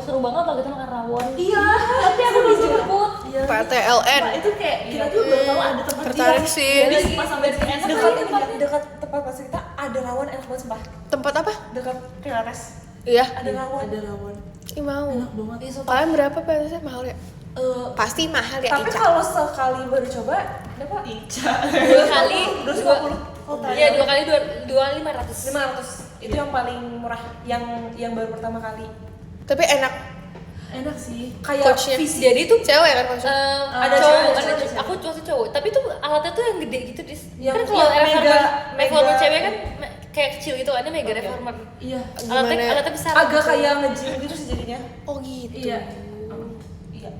seru banget loh kita makan rawon. Iya. Tapi aku dijemput. Iya. PTLN. Nah, itu kayak kita tuh baru tahu ada tempat Tertarik sih. Dia lagi pas sampai enak Dekat lagi ini tempatnya. dekat tempat pas kita ada rawon enak banget sumpah. Tempat apa? Dekat pilates Iya. ada rawon. Ada rawon. Ih mau. Enak banget. Iya, sumpah. Kalian berapa pilatesnya mahal ya? Pasti mahal ya Tapi Ica. kalau sekali baru coba berapa? Ica. 2 kali 250. Iya 2 kali 500. 500. Itu yang paling murah yang baru pertama kali. Tapi enak. Enak sih. Kayak Coachnya. fisik. Jadi tuh Cewek kan coachnya? ada cewek, cowok, ada cewek. aku cowok, tapi tuh alatnya tuh yang gede gitu dis. Yang- Kan kalau yang reformer mega- cewek kan kayak kecil gitu, ada mega reformer. Iya. Alatnya Gimana? alatnya besar. Agak kayak nge-gym gitu sih jadinya. Oh gitu. Iya. Iya.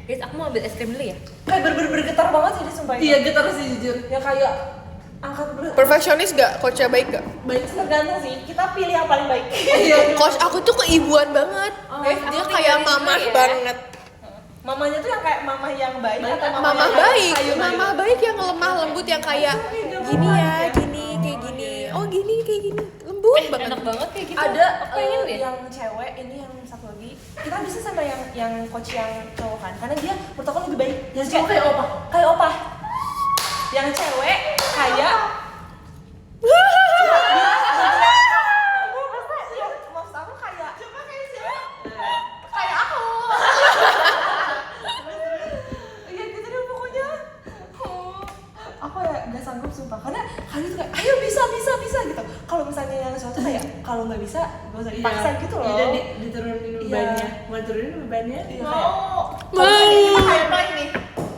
Guys, aku mau ambil es krim dulu ya. Kayak bergetar banget sih dia sumpah itu. Iya, getar sih jujur. Ya kayak angkat Perfeksionis gak? Coachnya baik gak? Baik sih. tergantung sih. Kita pilih yang paling baik. Coach aku tuh keibuan banget. Dia aku kayak tinggalin mamah dulu ya. banget. Mamanya tuh yang kayak mama yang baik atau Mama yang baik, kayu-kayu? mama baik yang lemah lembut yang kayak gini ya, gini kayak gini. Oh gini kayak gini. Lembut banget. Enak banget kayak gitu. Ada aku pengen deh. yang cewek, ini yang satu lagi. Kita bisa sama yang coach yang cowok kan, karena dia menurut aku lebih baik. Yang cowok kayak opa. Kayak opa. Yang cewek kayak maksud aku kayak coba kayak siapa? Kayak aku. Iya gitu deh pokoknya. Aku ya nggak sanggup sumpah karena kali itu kayak ayo bisa gitu. Kalau misalnya yang suatu kayak kalau nggak bisa gak usah dipaksa gitu loh. Iya, diturunin Iya. bebannya. Mau turunin bebannya? Iya, kayak, kalau misalnya kita kayak naik nih,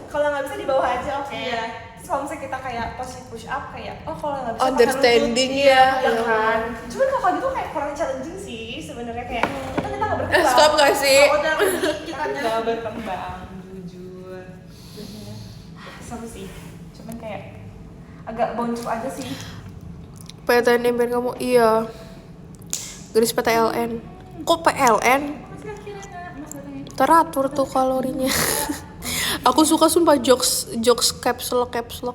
kalau nggak bisa di bawah aja oke. Iya. Terus kalau misalnya kita kayak posisi push up kayak oh kalau nggak bisa pakai Understanding lutut, ya. iya kan. Cuman kalau kayak gitu kayak kurang challenging sih sebenarnya kayak kita nggak berkembang. Stop gak sih? Udah kita nggak berkembang jujur. Seru sih. Cuman kayak agak boncuk aja sih. PTN impian kamu? Iya. Garis PTLN. Kok PLN? Teratur tuh kalorinya. Aku suka sumpah jokes caps lock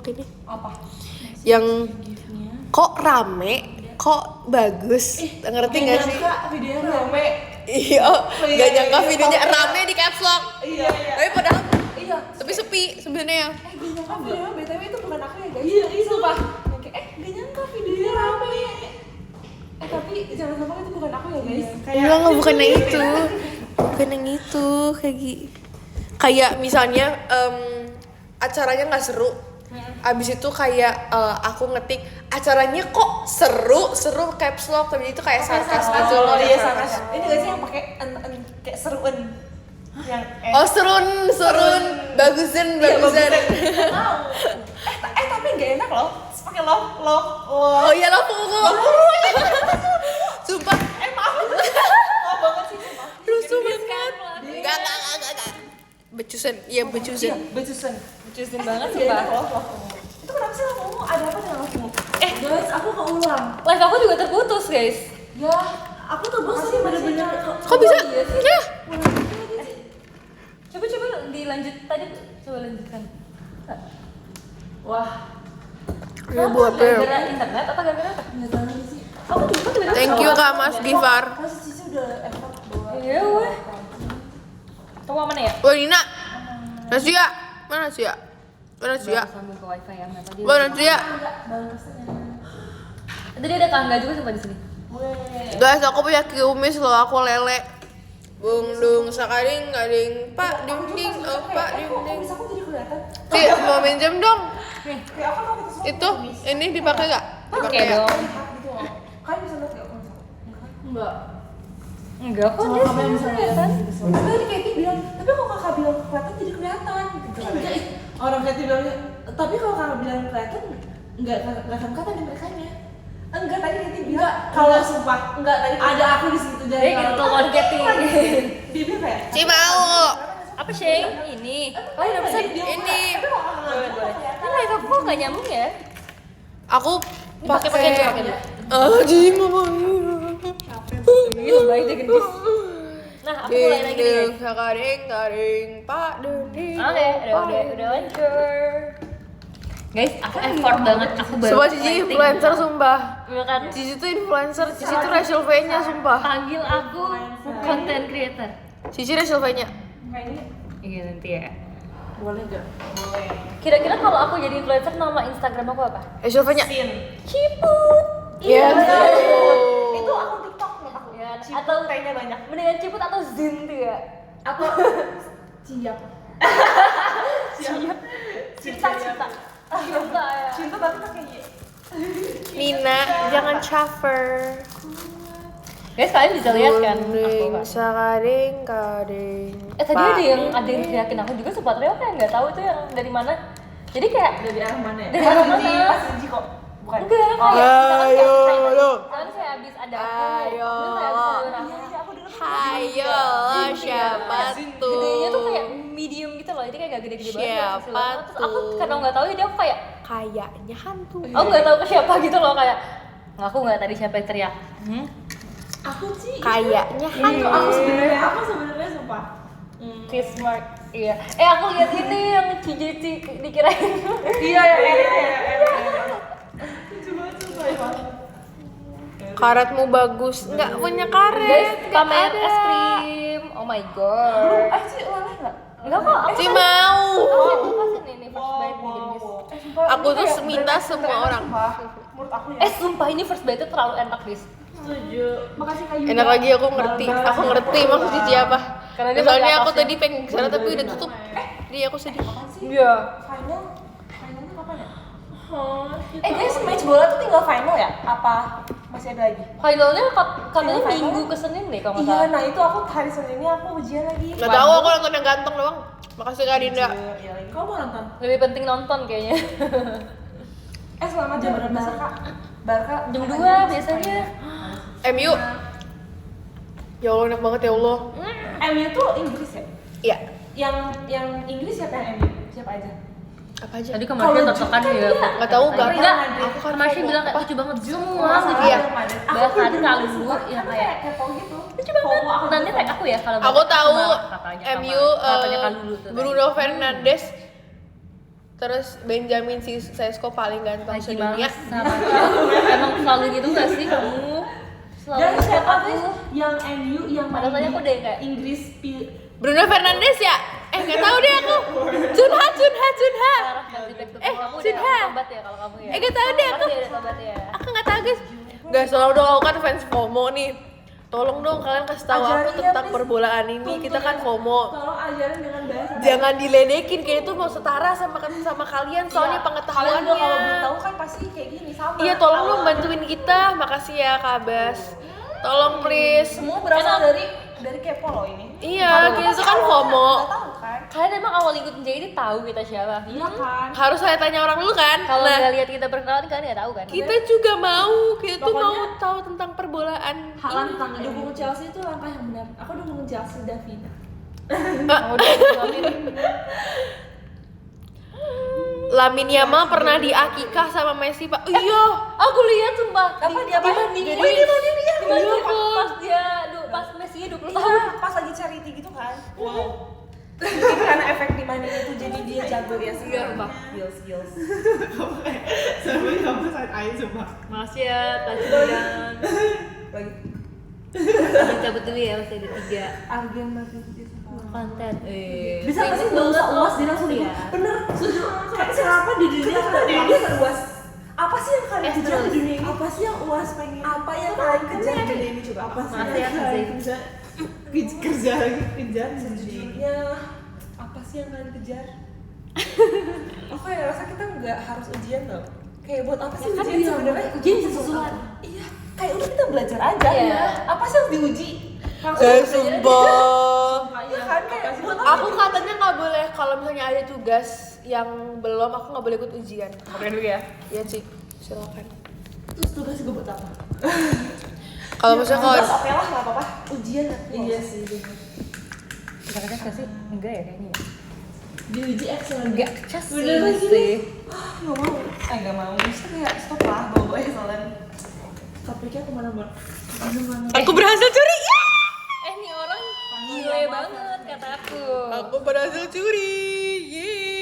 ini. Apa? Yang kok rame, kok bagus. Ngerti gak sih? Videonya rame. Iya, gak nyangka videonya rame di caps lock. Iya. Tapi padahal Iya. tapi sepi sebenarnya. Gue nyangka videonya BTW itu bukan aku ya guys. Iya, Sumpah. Yang kayak, gak nyangka videonya rame. Tapi jangan sampai itu bukan aku ya guys. Enggak, bukan yang itu. Bukan yang itu, kayak misalnya acaranya nggak seru. Abis itu kayak aku ngetik acaranya kok seru caps lock, tapi itu kayak sarkas gitu loh. Iya sarkas. Ini gak sih yang pakai kayak seruan. Yang Oh serun, bagusan. tapi gak enak loh. Terus pakai love. Oh iya lo pungu. Sumpah, Maaf. Maaf banget sih sumpah. rusuh banget. Enggak. Becusan, iya becusan. Becusan. Becusin banget Gak sumpah. enak loh. Itu kenapa sih love? Ada apa dengan love? Guys, aku keulang. Live aku juga terputus guys. Ya, aku tuh bosan bener-bener. Kok bisa? Iya sih. Ya. Coba dilanjut tadi, coba lanjutkan. Wah, Ya buat Gara-gara internet apa gara-gara apa? nggak tahu sih. Aku juga tiba-tiba. Thank you Kak Mas Gifar. Mas Cici udah effort bawa. Iya weh. Kamu mana ya? Wah Nina. Nasia. Mana Nasia? Mana Nasia? Sambung ke wifi ya, nggak tadi. Mana Nasia? Tadi ada tangga juga sumpah di sini. Guys, aku punya kumis loh, aku lele. Bung dung sakaring gading pak ding ding pak ding ding. Bisa aku jadi kelihatan. Ti mau minjem dong. Kayak aku kalau kita Itu ini dipakai gak? Oke Dipakai ya? dong. lihat gitu loh. Kalian bisa lihat kayak aku Enggak. Enggak kok Kalau dia kamu yang bisa kelihatan. Tapi tadi Katie bilang, tapi kalau kakak bilang kelihatan jadi kelihatan gitu. Enggak, orang kayak bilang, tapi kalau kakak bilang kelihatan, enggak kelihatan kata di merekanya. Enggak, tadi Katie bilang Enggak, kalau sumpah, enggak tadi ada aku di situ Dia jadi gitu kalau Getty. dia bilang kayak Ci mau. Apa sih? Ini. Oh, udah pesan. Ini Ini live aku kok nggak nyambung ya? aku Pakai pakai dulu, pakai dulu. Ji mau. Gitu baik deh gendis. Nah, aku mulai lagi nih. Ding sakaring gading pak ding ding. Oke, udah lanjut. Guys, aku effort banget. Aku baru Sumpah Cici writing. influencer sumpah. Iya kan? Cici tuh influencer, Cici tuh Rachel V-nya sumpah. Panggil aku content creator. Cici Rachel V-nya. kayaknya Iya nanti ya. boleh enggak? boleh. Kira-kira kalau aku jadi influencer nama Instagram aku apa? Rachel V-nya. Ciput. Iya. Itu aku TikTok menurut aku. Ya, Ciput atau kayaknya banyak. mendingan Ciput atau Zin tuh ya? Atau Siap. cinta cinta. Cinta ya. Cinta tapi kayaknya. Nina, jangan caper. Guys, kalian bisa lihat kan aku Ding kan? sakaring gading. Tadi ada yang teriakin aku juga sempat Reo kayak nggak tahu itu yang dari mana. Jadi kayak Dari arah mana ya? dari arah mana? Pas Ji kok. Bukan. Enggak, Oh, kayak misalkan ayo, kayak lo. misalkan saya habis ada Ayo, terus saya habis ada iya, orang. iya, aku denger. Hayo, siapa tuh? Gedenya tuh kayak medium gitu loh, jadi kayak gak gede-gede banget. Siapa kecil banget. Terus aku tuh? karena nggak tahu jadi aku kayak Kayaknya hantu. aku nggak tahu ke siapa gitu loh kayak ngaku nggak tadi siapa yang teriak. Aku sih. Kayaknya hantu. Aku sebenarnya sumpah. Chris Mark. Iya. Aku lihat ini yang Cici dikirain. Iya ya. Lucu banget sumpah emang. Karetmu bagus. Enggak punya karet. Guys, nggak pamer ada. es krim. Oh my god. Sih oleh enggak? Enggak kok. Ci mau. Aku kasih nih first bite nih gendis. Aku tuh minta semua orang. Menurut aku ya. Sumpah ini first bite itu terlalu enak, Dis. Setuju. Makasih Kayu. Enak lagi aku ngerti. Aku ngerti maksud Cici apa. Karena dia Soalnya pakai aku atasnya. tadi pengen kesana tapi udah tutup. Jadi aku sedih. Iya. Finalnya kapan ya? Oh, Guys, match bola tuh tinggal final ya? Apa masih ada lagi? Finalnya katanya Final? Minggu ke Senin deh kalau nggak Iya, salah. nah itu aku hari Seninnya aku ujian lagi. Nggak tahu aku nonton yang ganteng doang. Makasih Kak Dinda. Iya lagi. Kamu mau nonton? Lebih penting nonton kayaknya. Selamat jam berapa Kak? Barca Jam 2 biasanya. MU. Ya Allah enak banget ya Allah. MU tuh Inggris ya? Iya. Yang Inggris siapa yang MU? Siapa aja? Apa aja? Tadi kemarin totokan ya. Nggak tahu nggak. Enggak, Aku kan Marsha FOMO. bilang kayak lucu banget semua Masa gitu. Iya. Real Madrid? Aku Bahkan bener-bener kalau suka. yang Kan kayak kepo gitu. lucu banget. FOMO aku Nanti juga. tag aku ya kalau Aku tahu katanya MU katanya Kalulu tuh. Bruno Fernandes terus Benjamin Sesko paling ganteng Lagi sedunia. males sama emang selalu gitu gak sih kamu? Selalu Dan support siapa aku. guys yang MU yang Padahal tadi aku deh kayak Inggris Bruno Fernandes ya? Nggak tahu deh aku. Junha. Parah, masih back to back. Kamu udah Junha. tobat ya kalau kamu ya. Nggak tahu deh aku. Pasti udah tobat ya. Aku nggak tahu guys. Guys, tolong dong aku kan fans FOMO nih. Tolong dong kalian kasih tahu aku Ajarin ya, tentang please. perbolaan ini. Kita kan FOMO. tolong ajarin dengan bahasa. Jangan diledekin kayak itu mau setara sama kalian soalnya Kalian juga kalau belum pengetahuannya. tahu kan pasti kayak gini sama. Iya, tolong dong bantuin kita. Makasih ya Kak Bas. Tolong please. Semua berasal dari kepo loh ini. Iya, kita tuh kan FOMO. Nggak tahu kan? Kalian emang awal ikutin jadi tahu kita siapa? Iya kan? Harus saya tanya orang dulu kan? Kalau Nah, nggak lihat kita berkenalan kalian nggak tahu kan? kita juga mau, kita tuh mau Pokoknya- tahu tentang perbolaan. Halan tentang dukung Chelsea itu langkah yang benar. Aku dukung Chelsea Davina. Mau diambil. Lamine Yamal pernah di Akikah sama Messi, Pak. Iya. Aku lihat sumpah. Apa dia apa? Dibandingin. Jadi Dibandingin Iya, pas dia pas Messi 20 tahun. Iya, pas lagi charity gitu kan. Wow. Mungkin karena efek di mana itu jadi dia jago ya sih. Iya, Mbak. Skills. Sampai kamu saat air sumpah. Makasih ya, Pak Julian. Lagi Kita cabut dulu ya, masih ada 3 Argen masih konten. bisa nggak sih nggak usah uas dia langsung Iya. bener setuju kayak siapa di dunia kan uas apa sih yang kalian kejar di dunia ini Apa sih yang uas pengen? apa yang kalian kejar di dunia ini coba apa sih Makasih ya, Kak Zain. Kerja lagi, kejar Sejujurnya apa sih yang kalian kejar? Aku kayak rasa kita nggak harus ujian loh. Kayak buat apa sih Kan ujian sebenarnya? ujian bisa susulan. Iya, kayak udah kita belajar aja. Iya. Apa sih yang diuji? Sumpah. Iya kan kayak buat apa? Aku katanya nggak boleh kalau misalnya ada tugas yang belum, aku nggak boleh ikut ujian. Oke dulu ya. Iya sih, silakan. terus tugas gue buat apa? Kalau misalnya kalau Terus oke lah nggak apa-apa. Ujian Iya sih, bener. Kita kerja nggak sih? Enggak ya kayaknya. Diuji excellent. Enggak cas Beneran sih. nggak mau. Nggak mau. Terus kayak stop lah bawa excellent. Topiknya kemana-mana. Kemana-mana. aku berhasil curi. Ya! Nih orang gile banget kata aku. Aku berhasil curi. Yeay.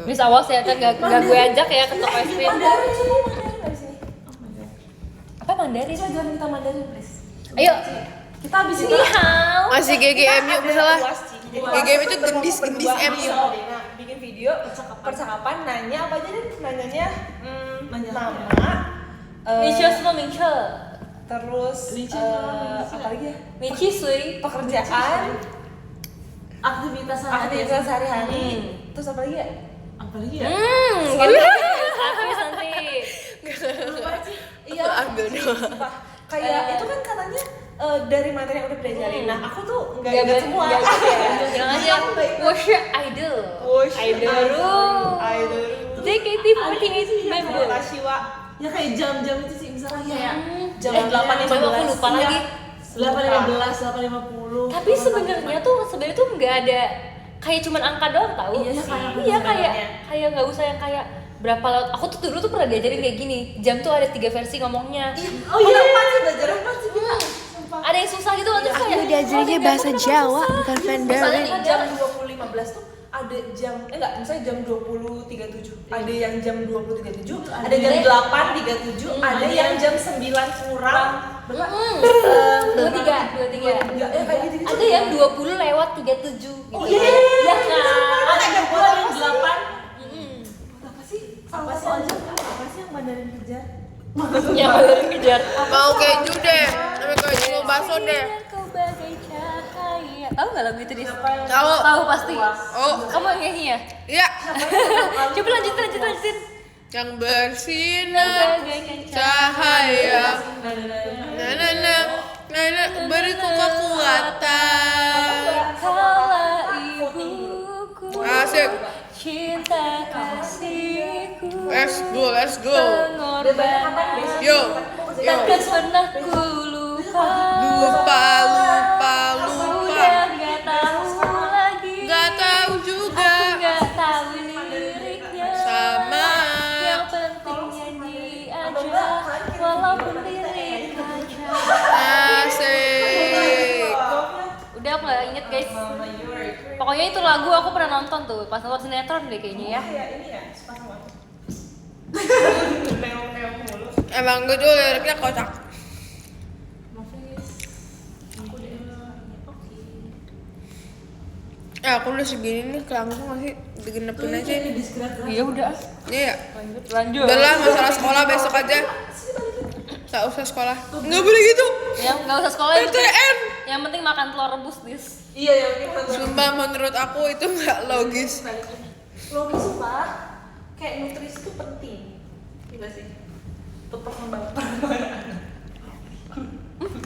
Mis awas ya, kan gak gue ajak ya ke toko es krim. Mandarin sih, Mandarin dari sini. Apa Mandarin? Coba jangan kita Mandarin please. Ayo. Kita habis itu Ni hao. Masih GGMU misalnya. GGM GGM itu gendis MU. Nah, bikin video percakapan nanya apa aja deh nanyanya nama Micho semua Micho. terus Michi, apa lagi ya Michi sui. pekerjaan Aktivitas sehari-hari. aktivitas sehari-hari terus apa lagi ya Apalagi ya? Gitu. Habis nanti. Aku ambil doang. Sumpah. Kayak itu kan katanya dari materi yang udah diajarin. Nah, aku tuh nggak Gak ingat semua. Gak gitu ya. Bilang aja. What's your idol? Idol. Idol. JKT48 member. Tashiwa. Ya kayak jam-jam itu sih, misalnya kayak Jam Eh, 8.15. aku lupa lagi. 8.15, 8.50. Tapi sebenarnya tuh nggak ada kayak cuman angka doang tahu. Iya sih. Iya kayak nggak usah yang kayak berapa laut. Aku tuh dulu tuh pernah diajarin kayak gini. Jam tuh ada 3 versi ngomongnya. Oh iya, apa sih belajar apa sih kita? Ada yang susah gitu kan terus kayak. diajarinnya bahasa Jawa, bukan Misalnya Mandarin. nih jam 20.15 tuh ada jam misalnya jam 20.37 ada yang jam 20.37 ada jam 8.37 ada yang jam 9 kurang berapa? 23. Ya, kayak gitu. Ada yang 20 lewat 37 gitu. Oh iya, Ya kan. ada yang bulan yang 8. Apa sih? Apa sih aja? Apa sih yang Mandarin kerja? Yang baru kejar. Mau keju deh, tapi keju mau bakso deh. Kau bagai cahaya. Tahu nggak lagu itu dis? Tahu. Tahu pasti. Oh, Kamu yang nyanyi ya? iya. Coba lanjutin. Yang bersinar Bagaikan cahaya. Nana, beriku kekuatan. Kala ibuku. Asik. Cinta kasihku. Let's go. Pengorbanan. Yo. Takkan pernah ku lupa. Lupa. Udah gak tahu lagi. Gak tahu juga. Gak tahu liriknya. Sama. Yang penting nyanyi aja. Walaupun lirik aja. Asik. Udah aku gak inget guys. Pokoknya itu lagu aku pernah nonton tuh pas nonton sinetron deh kayaknya ya. Kayak ini ya, suka sama aku. Meong-meong mulu. Emang gue tuh liriknya kocak. Aku udah segini nih, langsung nggak sih digenepin aja ini. Iya udah. Iya. Lanjut. Udah lah, masalah sekolah besok aja. Tak usah sekolah. Nggak boleh gitu. Ya nggak usah sekolah. PTN. Yang penting makan telur rebus dis. Iya, yang ini Sumpah menurut aku itu nggak logis. logis sumpah. Kayak nutrisi itu penting. Iya sih. Untuk perkembangan.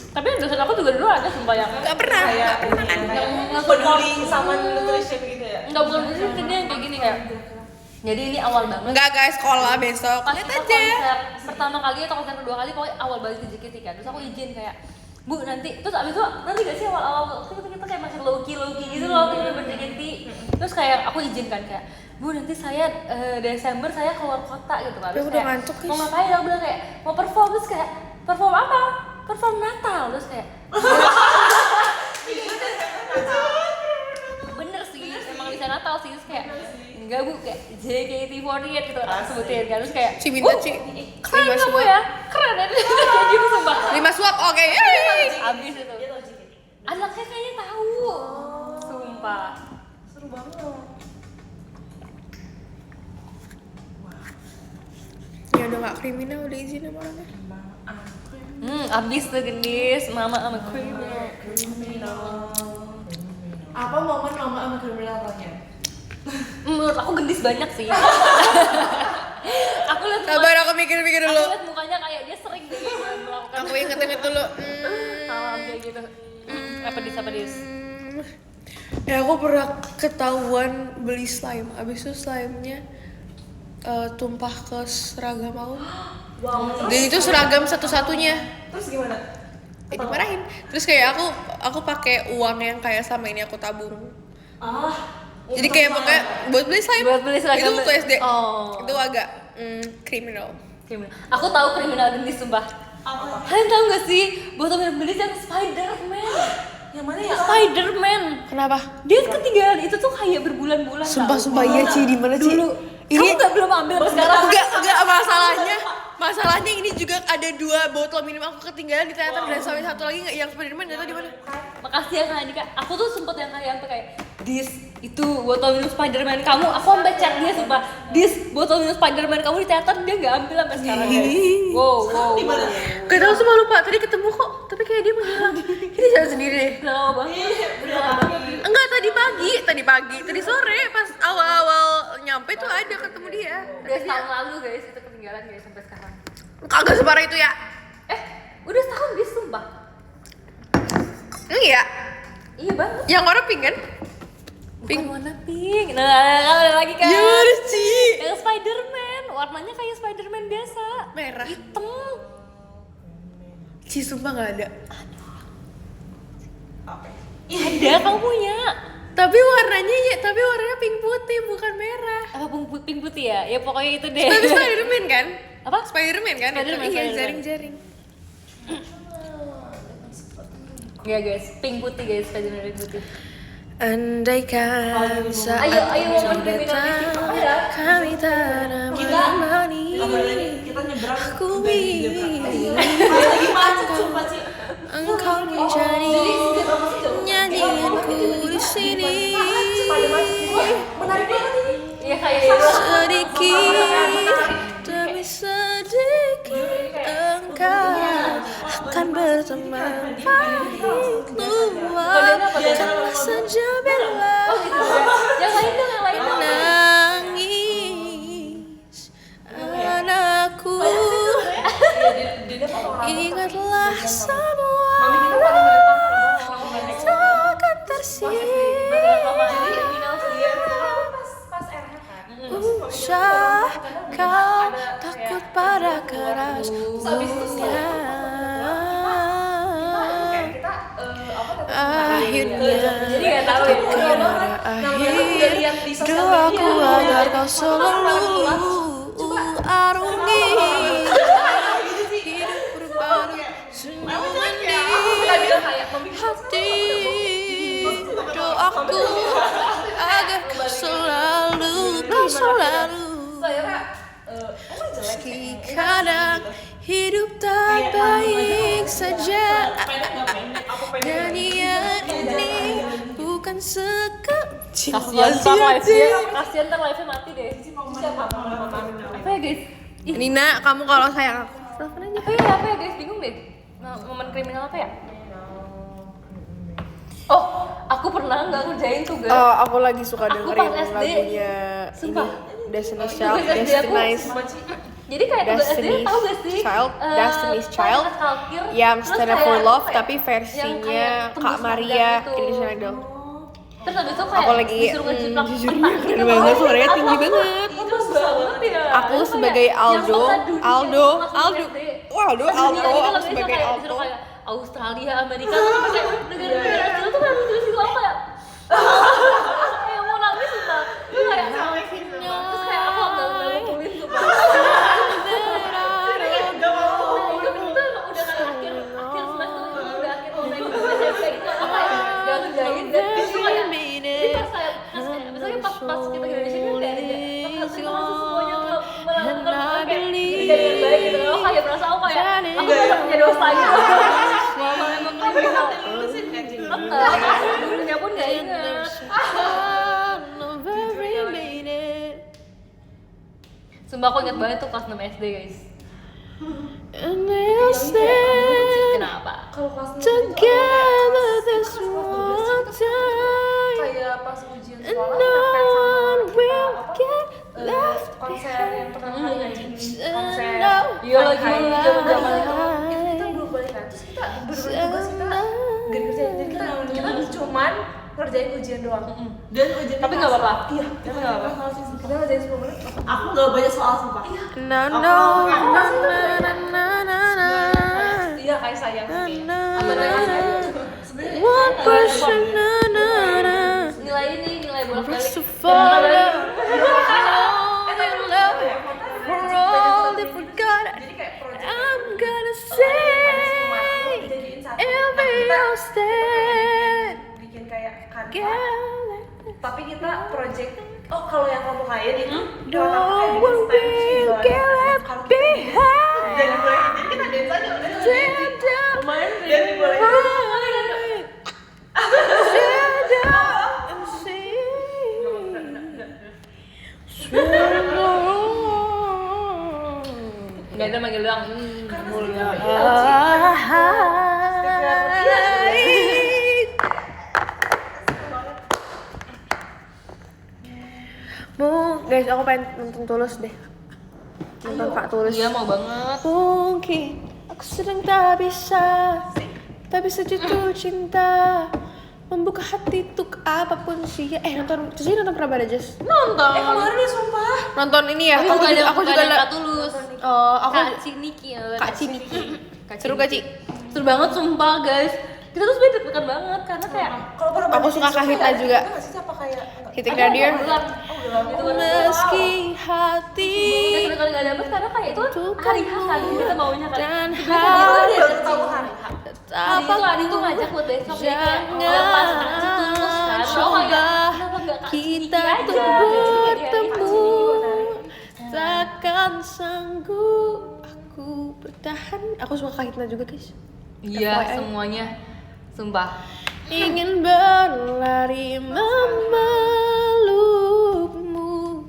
Tapi yang dosen aku juga dulu ada sumpah yang Nggak pernah. Kayak nggak peduli sama nutrition gitu ya. nggak bukan dosen dia yang kayak gini kayak. Jadi ini awal banget. Nggak guys, sekolah besok. Pas Lihat kita aja. konser pertama kali atau konser kedua kali pokoknya awal balik ke JKT kan. Terus aku izin kayak Bu nanti, terus abis itu nanti gak sih awal-awal kita kayak masih low-key gitu loh kita ber-JKT. Terus kayak aku izin kan kayak Bu nanti saya Desember saya keluar kota gitu kan. Terus Udah kayak, ngantuk, guys. mau ngapain? Aku bilang kayak mau perform. Terus kayak perform apa? Perform Natal. Terus kayak bener sih, emang bisa Natal sih. Terus kayak enggak Bu, kayak JKT48 gitu orang sebutin kan. Terus kayak Ci minta Ci. keren 5 kamu suap. ya, keren ya. Kayak gitu sumpah. 5 suap, oke. Yeay. Abis itu anaknya kayaknya tahu. Sumpah. Seru banget. Ya udah nggak kriminal, udah izin sama orangnya. Emang Abis tuh gendis, mama sama criminal. Apa momen mama sama kriminalnya? Menurut aku gendis banyak sih. Aku lihat Sabar, aku mikir-mikir aku dulu. lihat mukanya kayak dia sering deh melakukan Aku inget-inget dulu. hal kayak gitu. Apa dis? Ya aku pernah ketahuan beli slime. Abis itu slime-nya tumpah ke seragam aku. Wow. Dan itu seragam satu-satunya. Terus gimana? Dimarahin. Terus kayak aku pakai uang yang kayak sama ini aku tabung. Jadi kayak pokoknya buat beli slime. Buat beli seragam. Itu waktu SD. Oh. Itu agak kriminal. Aku tahu kriminal gendis sumpah. Apa? Kalian tahu nggak sih botol minum gendis yang Spider-Man? Yang mana ya? Spider-Man. Kenapa? Dia ketinggalan itu tuh kayak berbulan-bulan. Sumpah iya Ci, di mana Ci? Dulu. Ini Kamu nggak belum ambil sampai sekarang? enggak masalahnya ini juga ada 2 botol minum aku ketinggalan di teater dan sampai satu lagi nggak yang Spiderman nggak tahu di mana. Makasih ya Kak Andika. Aku tuh sempet yang kayak Dis, itu botol minum Spiderman kamu. Aku sampai chat dia sumpah. Dis, botol minum Spiderman kamu di teater dia nggak ambil sampai sekarang guys. Wow. Gak tahu semua lupa tadi ketemu kok tapi kayak dia menghilang. Ini jalan sendiri deh. Udah lama banget. Enggak tadi pagi tadi sore pas awal nyampe tuh ada ketemu dia. Udah setahun lalu guys itu ketinggalan guys sampai sekarang. Kagak separah itu ya. Udah setahun guys sumpah. Iya. Iya banget. Yang warna pink kan? Pink warna pink. Nah, ada lagi kan. Ya mana sih? Yang Spiderman, warnanya kayak Spiderman biasa. Merah. Hitam. Ci sumpah nggak ada. Ada kamu punya. Tapi warnanya pink putih bukan merah. Apa pink putih ya? Ya pokoknya itu deh. Tapi Spiderman kan? Apa? Spiderman kan? Spiderman, Iya Spiderman. jaring-jaring. Ya guys, pink putih guys, Spiderman pink putih. Andaikan saat Ayo, itu momen kriminal datang, ya. kami tak menemani. Kita nyebrang. Aku ingin Lagi macet sumpah Ci. engkau menjadi nyanyianku di sini. Menarik banget ini. Iya kayak itu. Sedikit demi sedikit engkau akan berteman pahit luar karena saja bila Yang lain dong, menangis anakku. Ingatlah semua takkan usah kau takut pada keras dunia. Akhirnya Jadi nggak tahu ya. karena akhir doaku agar kau selalu arungi hidup berbaru senyuman di hati. Doaku agar kau selalu meski kadang hidup tak baik saja. Nyanyian ini bukan sekecil. Kasian ntar live-nya mati deh. Apa ya guys? Nina, kamu kalau sayang aku telepon aja. Apa ya guys? Bingung deh. Momen kriminal apa ya? Oh, aku pernah nggak ngerjain tugas. Oh, aku lagi suka Aku dengerin pas SD. lagunya Sumpah. ini Destiny's Tugas Child, SD aku- Destiny's Jadi kayak tugas SD Destiny's tahu gak sih? Child, Destiny's Child Kalkir, yang terus Stand Up kayak for Love apa ya? tapi Yang versinya kayak Kak tembus Maria nada gitu. Indonesian Idol. Terus habis itu kayak Aku lagi disuruh ngejiplak jujurnya peta keren gitu. banget, Oh, suaranya apa? tinggi banget. Itu banget ya. Aku Itu sebagai kayak yang Aldo, peta dunia Aldo, masuk Aldo. SD. Waduh, Peta Aldo, dunia gitu aku loh, itu sebagai kayak Aldo. disuruh kayak Australia, Amerika, terus sampai kayak negara-negara kecil tuh kayak tulis gitu aku kayak kayak mau nangis gitu. Terus kayak terus kayak aku nggak ngumpulin tuh. Itu udah kan akhir semester itu udah akhir mulai SMP gitu aku kayak gak ngerjain dan itu kayak jadi misalnya pas kita di Indonesia kan kayak ada kita langsung semuanya melakukan kayak kejadian baik gitu aku kayak merasa aku kayak aku merasa punya dosa gitu mama emang kriminal gurunya pun gak inget sumpah aku inget banget tuh kelas 6 SD guys And they'll say kelas 6 together this one time, kayak pas ujian and sekolah no mepet sama one will apa get left konser yang pertama kali ngaji konser Iya lagi zaman-zaman itu. itu kita belum balik kan terus kita bener-bener tugas kita gak ngerjain jadi kita cuman ngerjain ujian doang dan ujian Tapi nggak apa-apa. iya Tapi nggak apa-apa. kita ngerjain 10 menit Aku gak banyak soal sumpah. no no na na na na na. iya kayak saya mungkin One person, na na na. Nilai ini nilai bolak-balik. First of all, love, for all they forgot, jadi kayak project I'm gonna say jadiin satu every kita step. bikin kayak kanva Get tapi kita project kalau yang kamu kayak itu no one will get left jadi behind. boleh jadi kita dance aja udah Stand up, jadi boleh stand up and sing. Nggak ada manggil doang. Guys, aku pengen nonton Tulus deh. Nonton Kak Tulus. Iya mau banget. Mungkin aku sedang tak bisa jatuh cinta, membuka hati untuk apapun sih. Nonton, terus nonton Prabada Jazz. Nonton. kemarin ya sumpah Nonton ini ya. Aku juga Kak Tulus. aku Kak Ciniki ya. Kak Ciniki. Seru gak, Ci? Seru banget sumpah guys. Kita tuh sebenernya deg-degan banget karena kayak kalau pernah Aku suka Kak Hita juga. nggak sih apa kayak Titik Nadir. bulan. Itu kan Meski hati kita sekali gak dapet karena kayak itu hari H kan kita maunya kan. dan Hari dia tahu hari Hari itu Adi tuh ngajak buat besok nih kayak Jangan pas Aci tulus kan. Lo kayak kenapa gak Kak Ciniki kita aja? tuh bertemu, takkan sanggup aku bertahan. Aku suka Kak Hita juga, guys. Iya FYI. semuanya. Sumpah. Ingin berlari memelukmu,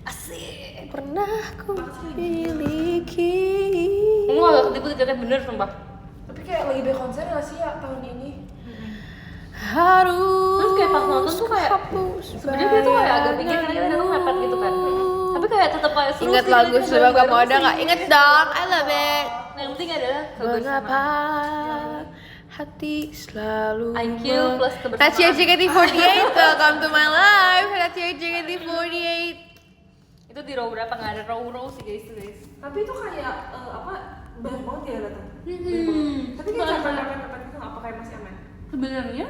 Asik. pernah ku miliki. Kamu agak ketipu tiketnya bener sumpah. tapi kayak lagi be konser nggak sih ya tahun ini Harus Terus kayak pas nonton tuh kayak hapus sebenarnya dia tuh kayak agak pinggir karena kita datang mepet gitu kan. Tapi kayak tetap kayak seru Ingat sih, lagu kita sebab kamu bareng-bareng ada sih. nggak? Ingat dong, I love it. Yang penting adalah Mengapa kebersamaan. hati selalu IQ plus kebersamaan. That's your JKT48, welcome to my life. That's your JKT48. Itu di row berapa? Nggak ada row sih guys. tapi itu kayak apa banyak banget ya datang tapi kayak Banyak. capek gitu apa kayak masih aman Sebenarnya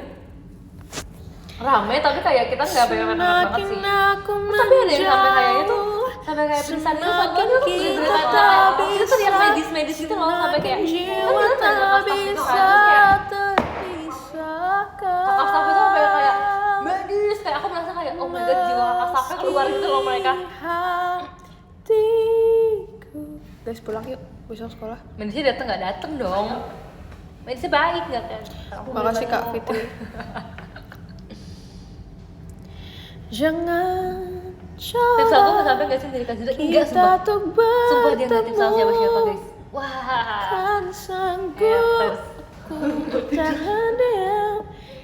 rame tapi kayak kita nggak pengen banget sih. Aku Tapi ada yang sampai kayak itu sampai kayak pingsan itu sampai Semakin itu tuh kita cerita tak itu tuh yang bisa, medis gitu loh sampai kayak jiwa kan kita tak pas itu bisa kan terus kayak terpisahkan. kakak staff itu sampai kayak medis kayak aku merasa kayak oh my god jiwa kakak staffnya keluar gitu loh mereka. Hatiku. Guys, pulang yuk, besok sekolah. Medisnya dateng nggak dateng dong. Medisnya baik nggak kan? Makasih Kak Fitri. Jangan Tim satu coba nggak sampai nggak sih dari Kazura? Enggak kita sumpah. tuh Sumpah dia nggak tim sama siapa bertemu, guys. Wah. kan sanggup ku bertahan diam.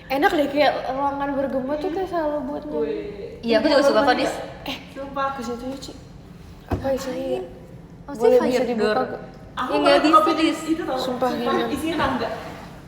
Enak deh kayak ruangan bergema tuh kayak selalu buat ngobrol. Iya aku juga suka kok dis. Sumpah ke situ ya, Ci. Apa isinya? Pasti Boleh fire bisa dibuka door. gak? Aku Ya nggak bisa kopi dis. itu tau. Sumpah, gimana? isinya tangga.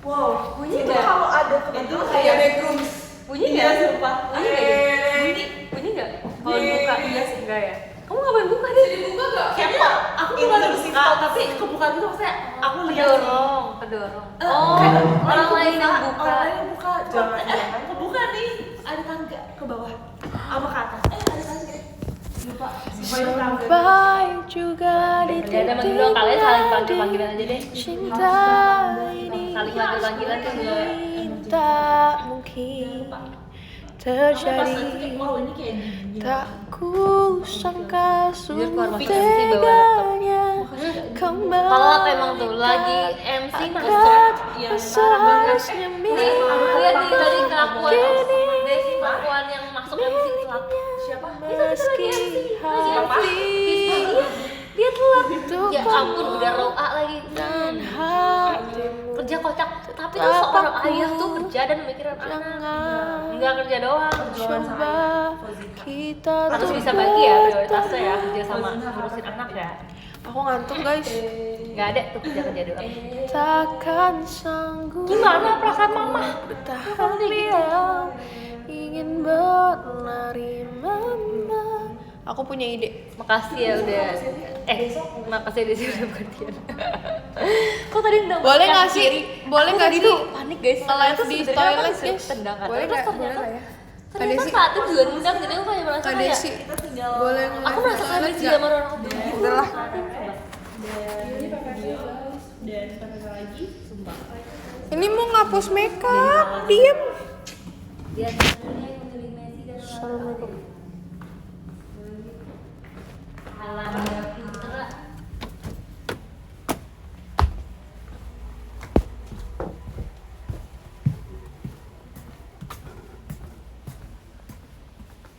Wow. Bunyi Itu nggak? kalau ada itu kebetulan kayak bedrooms Bunyi Iya nggak? sumpah. Bunyi nggak? Dis? Bunyi nggak? Kalau dibuka iya sih enggak ya. Kamu ngapain buka deh? dibuka gak Kayak aku bukan bersikap tapi kebuka itu maksudnya aku lihat Kedorong. Eh, Oh, kayak orang lain yang orang buka. lain yang buka Jangan. kebuka nih ada tangga ke bawah apa ke atas ada tangga lupa Sampai juga di Jadi ada manggil doang, kalian saling panggil-panggilan aja deh. cinta ini Saling panggil-panggilan tuh enggak. tak mungkin terjadi. wow ini kayak Tak ku sangka Jujur keluar sungguh masuk MC bawa laptop. teganya kembali. Kalau emang tuh lagi MC masuk yang seharusnya nih, lihat nih dari kelakuan Kini Desi kelakuan yang masuk MC telat. siapa Itu kita lagi meski MC lagi hati dia telat. Untuk Ya ampun udah row A lagi. dan hatimu Kerja kocak seorang aku. ayah tuh kerja dan memikirkan anak. Jangan Enggak kerja doang. coba kita Harus tuh bisa bagi ya prioritasnya ya, kerja sama ngurusin anak ya. Aku ngantuk guys. Enggak ada tuh kerja doang. Takkan sanggup Gimana perasaan mama? bertahan diam, ingin berlari mama. Aku punya ide. Makasih ya udah. Makasih ya udah perhatian. Kok tadi udah Boleh yang nggak sih? kiri? Boleh Aku nggak tadi sih tuh panik guys. nge-live Ternyata di sebenarnya toilet, aku disuruh guys? tendangan. Boleh Terus nggak? ternyata Boleh nggak ya? ternyata Desi. saat itu juga nendang, jadi aku kayak merasa Kak kayak Desi, boleh nge-live aku merasa di kayak toilet benci nggak? sama orang aku. Udah lah. Ini mau ngapus makeup, diem. Dia sebenarnya yang milih Messi dan Assalamualaikum. Alanda Putra.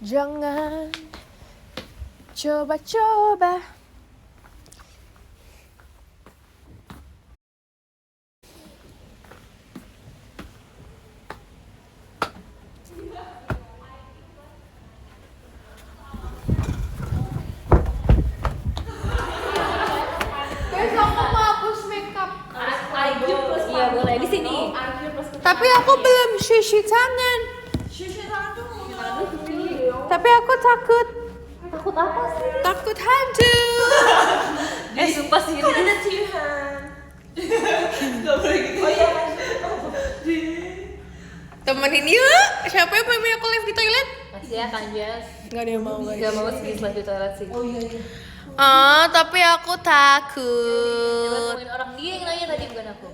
Jangan coba-coba. Guys, aku mau hapus makeup. Iya boleh di sini. Tapi aku belum cuci tangan. Tapi aku takut. Takut apa sih? Takut hantu. Sumpah sih. Kan ada Tuhan. Gak boleh gitu. Oh iya. Temenin yuk. Siapa yang mau aku live di toilet? Masih ya Kanjas. Gak ada yang mau guys. Gak mau sih live di toilet sih. Oh iya iya. Ah, tapi aku Coba takut. temuin orang dia yang nanya tadi bukan aku.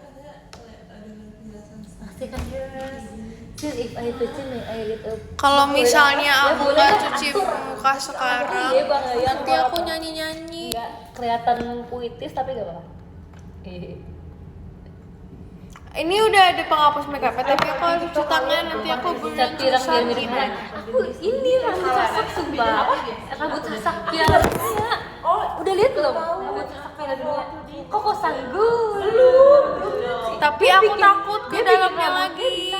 Masih Kanjas. Still if I touch my eyelid up. Kalau misalnya Ya, aku boleh gak lah, cuci atur. muka sekarang, Iya bang, ya. nanti aku nyanyi-nyanyi. Enggak kelihatan puitis tapi gak apa-apa. Ini udah ada penghapus makeup, tapi aku harus cuci tangan. Nanti aku Cat pirang biar mirip Nan. Aku ini rambut sasak sumpah. Apa? Rambut sasak piala dunia. Oh, udah lihat belum? Rambut sasak piala dunia. Kok sanggul? Belum. Tapi aku takut ke dalamnya lagi.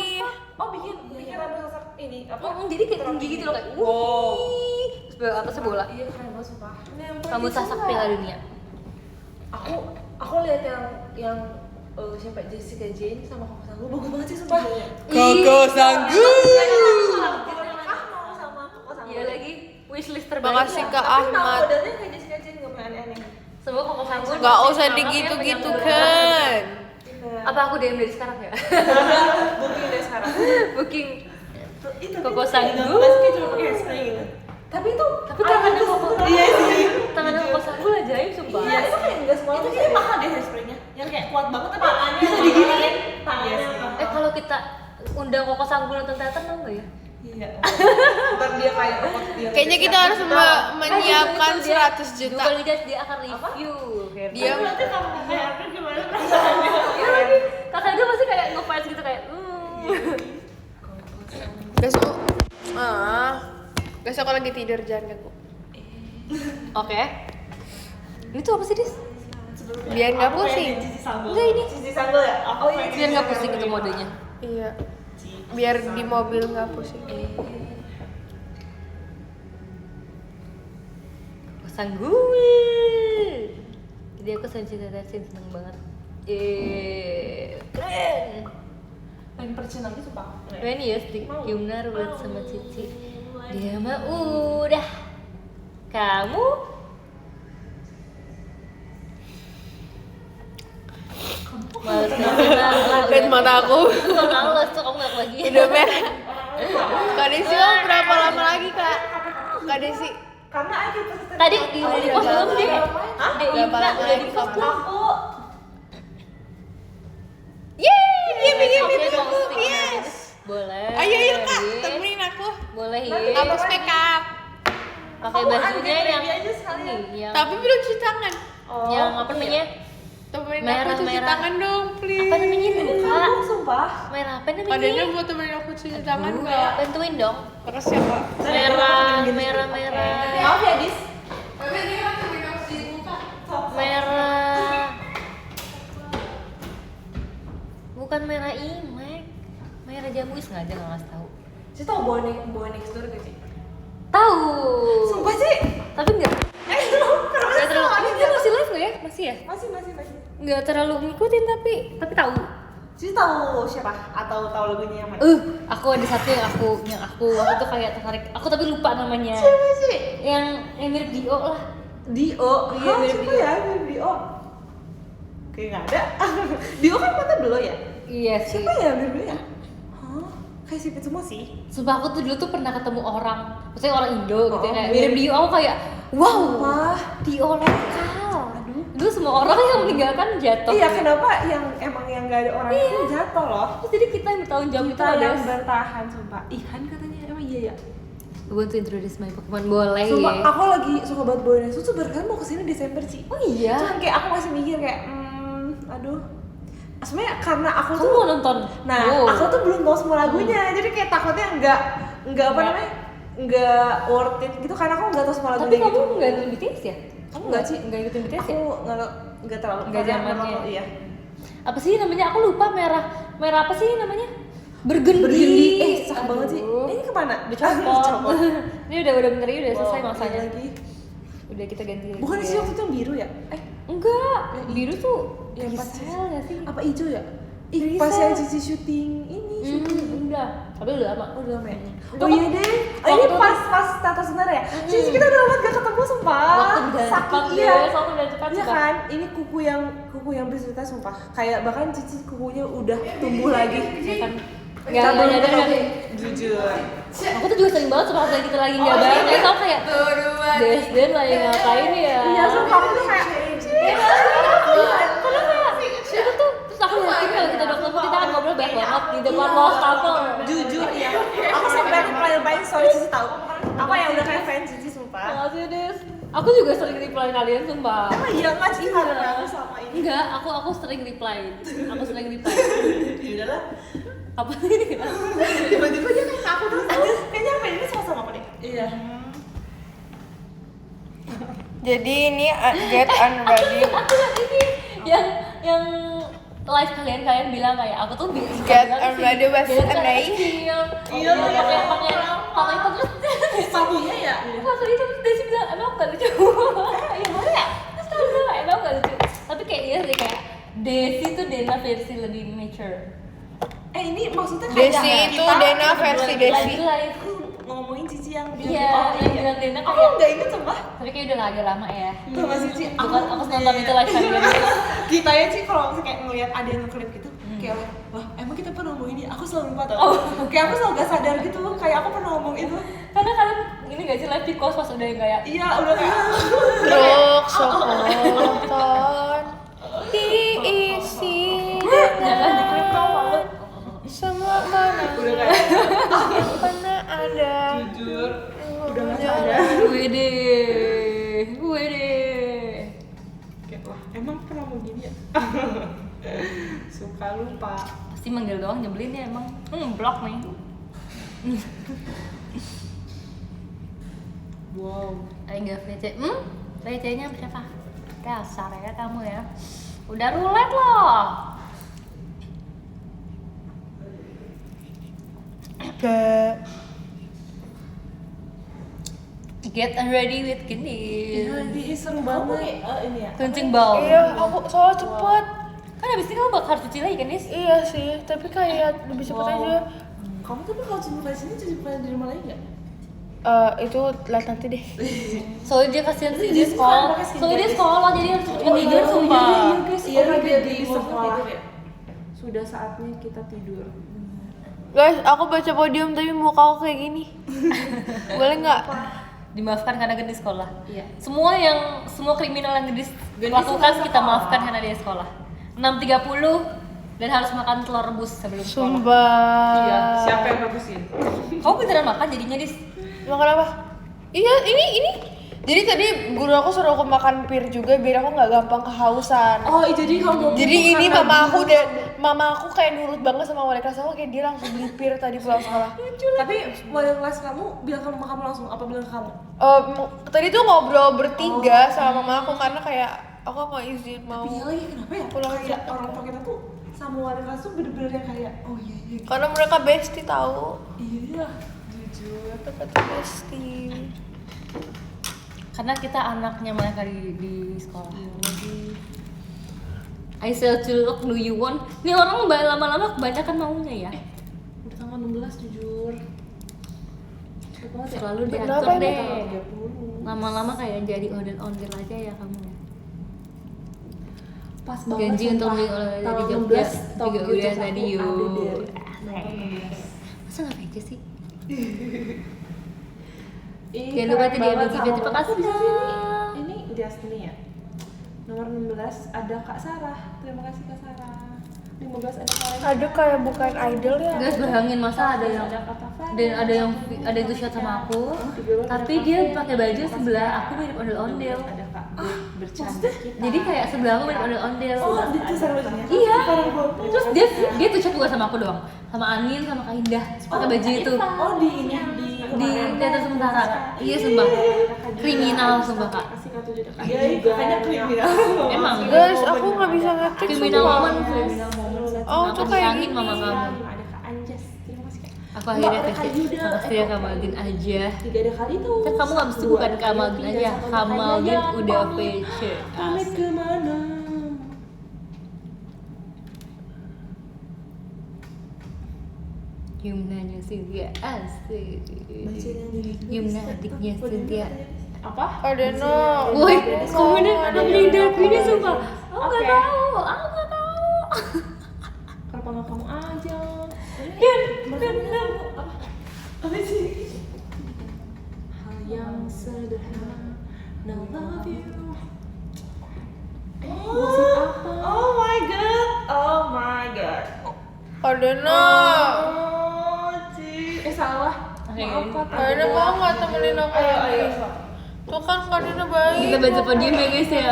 Oh bikin rambut sasak ini apa? Jadi kayak tinggi gitu loh kayak. Wow. Terus atasnya bola. Iya keren banget sumpah. Rambut sasak piala dunia. Aku lihat yang siapa Jessica Jane sama Koko Sanggu bagus banget sih sumpah. Koko Sanggu. Mau sama Koko Sanggu. Iya lagi wishlist terbaik. Makasih Kak Tapi nama Ahmad. modelnya kayak Jessica Jane nggak main aneh. Semoga Koko Sanggu. Gak usah digitu-gitu kan. Apa aku DM dari sekarang ya? Booking deh sekarang. Booking Itu Koko Sanggu. Masih cuma pakai hairspray gitu. Tapi itu Tangannya Koko. Iya sih. Tangannya Koko Sanggu ajaib sumpah. Iya itu kayak enggak semua. Itu kayaknya mahal deh hairspraynya. Yang kayak kuat banget tapi Tangannya bisa diginiin. tangannya Iya sih. Kalau kita undang Koko Sanggu nonton teater mau nggak ya? Iya. Ntar dia kayak dia. Kayaknya kita harus menyiapkan 100 juta. Bukan lihat dia akan review. Dia Nanti kamu hairnya gimana perasaannya? Iya lagi. Kakak dia pasti kayak ngefans gitu kayak. besok besok aku lagi tidur, jangan ganggu. Oke. Ini tuh apa sih Dis? Biar nggak pusing. Enggak ini. Cici sambal ya? Oh iya. Biar nggak pusing itu modenya. Iya. Biar di mobil nggak pusing. Koko Sanggu. Jadi aku seneng banget. Keren. Pengen percin lagi sumpah. Keren ya, Yumna rulet sama Cici. Dia mah udah. Kamu? Males banget. Lihat mata aku. Males tuh kamu nggak lagi. Udah merah. Kak Desi mau berapa lama lagi Kak? Kak Desi. Karena aja Tadi di post belum deh. Hah? Dek Berapa Yumna lama udah di lagi post kamu? belum? Aku Yeay, dia bikin Oke, videoku. posting. Yes. Boleh. Ayo Kak, Ye. temenin aku. Boleh Hapus makeup. Pakai bajunya yang ini, yang Tapi belum cuci tangan. yang apa namanya? Temenin Merah, aku cuci merah. tangan dong, please. Apa namanya lupa? sumpah. Merah apa namanya? Adanya mau temenin aku cuci tangan nggak? Bantuin dong. Makasih ya Kak. Merah. Maaf ya Dis. Tapi dia kan temenin aku cuci muka. Merah. Bukan merah Imax. Maya Raja Muis sengaja nggak ngasih tahu. Sih tau Boy Next Door gak sih? Tahu. Sumpah sih. Tapi nggak terlalu. Ini dia masih live nggak ya? Masih ya? Masih. Nggak terlalu ngikutin tapi tahu. Sih tahu siapa? Atau tahu lagunya yang mana? Aku ada satu yang aku tuh kayak tertarik. Aku tapi lupa namanya. Siapa sih? Yang mirip Dio lah. Dio. Iya, mirip siapa Dio. ya? Mirip Dio. Kayak nggak ada. Dio kan mata belo ya? Iya sih. Siapa ya mirip Dio ya? Hah? Kayak sipit semua sih. Sumpah aku tuh dulu tuh pernah ketemu orang, maksudnya orang Indo gitu ya, kayak iya. mirip Dio. Aku kayak wow, Wah. Dio lokal. Dulu semua orang yang meninggalkan jatuh. Iya, kenapa yang nggak ada orang itu jatuh loh? Terus jadi kita yang bertanggung jawab Kita itu yang ada. bertahan, sumpah. Ihan katanya emang iya ya. I want to introduce my Pokemon, boleh Sumpah, ya? aku lagi suka banget Boy Next Door tuh bahkan mau kesini Desember sih. Oh iya? Cuman kayak aku masih mikir kayak, aduh. Sebenarnya karena aku Kamu tuh mau nonton? Nah, Wow. aku tuh belum tahu semua lagunya, jadi kayak takutnya nggak apa namanya, nggak worth it gitu karena aku nggak tahu semua Tapi lagunya kamu gitu. nggak ikutin BTS ya? Kamu Nggak sih. Nggak ikutin BTS Aku ya? nggak terlalu Nggak karena zamannya. aku- Iya. Apa sih namanya? Aku lupa, merah apa sih namanya? Burgundy. Bergendi, cakep banget sih. Aduh. Ini kemana? Udah copot. Copot. Ini udah bentar ini udah selesai Wow, masanya. lagi. Udah kita ganti lagi. Bukan ya. sih waktu itu yang biru ya? Enggak, biru tuh yang pas Grisel ya sih? apa hijau ya? Grisel. Pas yang Cici syuting ini. Udah, tapi udah lama. Oh, udah lama ya? Itu Oh iya deh. Oh, ini waktu- pas tata sebenarnya ya? Cici kita udah lama gak ketemu sumpah. Waktu udah cepat iya. deh, waktu udah cepat Iya sumpah. kan? Ini kuku yang bercerita sumpah. Kayak bahkan Cici kukunya udah tumbuh lagi. Ya kan? Nggak nyadar kan? Jujur. Aku tuh juga sering banget suka kita lagi nggak bareng, kayak tau kayak Desden lagi ngapain ya? Iya, sumpah aku tuh kayak Karena kayak itu tuh terus aku yakin kalau kita udah ketemu kita akan ngobrol banyak banget di depan wastafel. jujur ya. Aku sampai reply story Cici tahu. Apa yang udah kayak fans Cici sumpah. Makasih Des. Aku juga sering reply kalian sumpah. Emang iya nggak sih karena aku sama ini. Enggak, aku sering reply. Aku sering reply. Ya udahlah. Apa ini kenapa? Tiba-tiba dia kayak aku terus kayaknya apa ini sama aku deh. Iya. Jadi ini Get Unready. Aku lihat ini yang live kalian bilang kayak aku tuh Get Unready with Anay. Iya, Iya, pakai foto itu terus Satunya ya. foto itu terus Desi bilang emang gak lucu. Iya boleh ya? Terus aku bilang emang gak lucu. Tapi kayak iya sih kayak Desi tuh Dena versi lebih mature. Ini maksudnya Desi itu Dena versi Lagi Desi. live. ngomongin Cici yang Iya, yang bilang Dena aku kayak. nggak inget sumpah. Tapi kayak udah agak lama ya. Tuh Mas Cici, Aku nonton itu live kalian. kita ya sih kalau kayak ngeliat ada yang nge-clip gitu kayak wah emang kita pernah ngomong ini aku selalu lupa tau kayak aku selalu gak sadar gitu kayak aku pernah ngomong itu Karena kalian ini gak sih live di kos pas udah yang kayak iya udah kayak Truk sepotong diisi jangan di clip dong malu. semua mana udah kayak pernah ada jujur udah gak sadar Wede. kayak wah emang pernah ngomong gini ya suka lupa Pasti manggil doang nyebelin ya emang. Blok nih. wow Enggak VC. VC-nya siapa? Dasar ya kamu ya. Udah roulette loh. Get ready with Gendis. ini seru banget ini ya Kencing bau. iya aku soalnya cepet Kan abis ini kamu bakal harus cuci lagi kan, Nis? iya sih tapi kayak lebih cepet aja kamu tapi kalau cuci muka di sini cuci muka di rumah lain nggak itu lihat nanti deh Soalnya dia kasihan sih dia Dia sekolah. pakai skincare, Soalnya dia guys. sekolah jadi harus cepet tidur sumpah. iya lagi di sekolah sudah saatnya kita tidur guys aku baca podium tapi muka aku kayak gini boleh nggak Dimaafkan karena gendis sekolah. Iya. Semua kriminal yang gendis Gendis lakukan suka kita sekolah. maafkan karena dia sekolah. 6.30 dan harus makan telur rebus sebelum sekolah. sumpah iya siapa yang bagusin Kamu beneran makan jadinya, Dis? makan apa iya ini jadi tadi guru aku suruh aku makan pir juga biar aku nggak gampang kehausan oh jadi kamu jadi ini mama aku kayak nurut banget sama wali kelas aku kayak dia langsung beli pir tadi pulang sekolah tapi wali kelas kamu bilang ke mama kamu langsung apa bilang ke kamu tadi tuh ngobrol bertiga sama mama aku karena kayak aku mau izin mau iya lagi kenapa ya pulang kayak orang tua kita tuh sama wali kelas tuh bener-bener yang kayak oh iya iya Karena mereka bestie tahu. iya jujur. Mereka tuh bestie. Karena kita anaknya mereka di sekolah. I sell to look, do you want? Ini orang lama-lama kebanyakan maunya ya. Udah tanggal 16 jujur. Cepet banget ya. Selalu Kenapa diatur emang? deh. Tanggal 30. Lama-lama kayak jadi ondel-ondel aja ya kamu ya. Pas banget. Janji untuk sumpah. beli oleh-oleh di Tanggal Jogja 16 juga Tokyo udah Jazz tadi aku yuk. ada deh. Masa nggak aja sih? Ih, Jangan lupa keren tadi banget ada juga, sama terima Kak. kasih, Di Kak. sini. Ini Destiny ya. Nomor 16 ada Kak Sarah. Terima kasih Kak Sarah. 15 ada Kak Reza. Ada kayak bukan idol ya. Guys, bayangin masa ada yang Kak Taufan. dan ada yang tuh shot sama aku, tapi dia pakai baju sebelah aku mirip ondel-ondel. Ada Kak bercanda kita. Jadi kayak sebelah aku mirip ondel-ondel. Oh, itu Sarah bajunya. Iya. Terus dia tuh chat bukan sama aku doang, sama Anin, sama Kak Indah. Pakai baju itu Oh, di ini di teater sementara. Iya sumpah. Kriminal sumpah Kak. Kasih Kak 7 dekat. Iya, kayaknya kriminal. Emang. Guys, aku nggak bisa ngetik Kriminal sumpah. momen. Oh, Aku tuh kayak disangin gini. mama kamu. Ada Kak Anjas. Terima kasih Kak. Aku akhirnya Ada Kak kasih Yuda. makasih ya Kamaldin aja. 3 ada Kak itu. Kan kamu abis itu bukan Kamaldin aja, Kamaldin udah VC. Pamit Asik. kemana? Yumnanya Cynthia asik. Yumna adiknya Cynthia. Apa? Adeno. Woi, komennya ada yang dark ini sumpah. Aku Oke. nggak tahu, aku nggak tahu. Kenapa nggak kamu aja? Apa sih? Hal yang sederhana. Now love you. Gosip apa? Oh my god. Oh my god. Adeno. Oh, Ci. Salah. Maaf Kak. Adeno mau nggak temenin aku lagi? Tuh kan Adeno baik. Kita baca podium ya guys ya.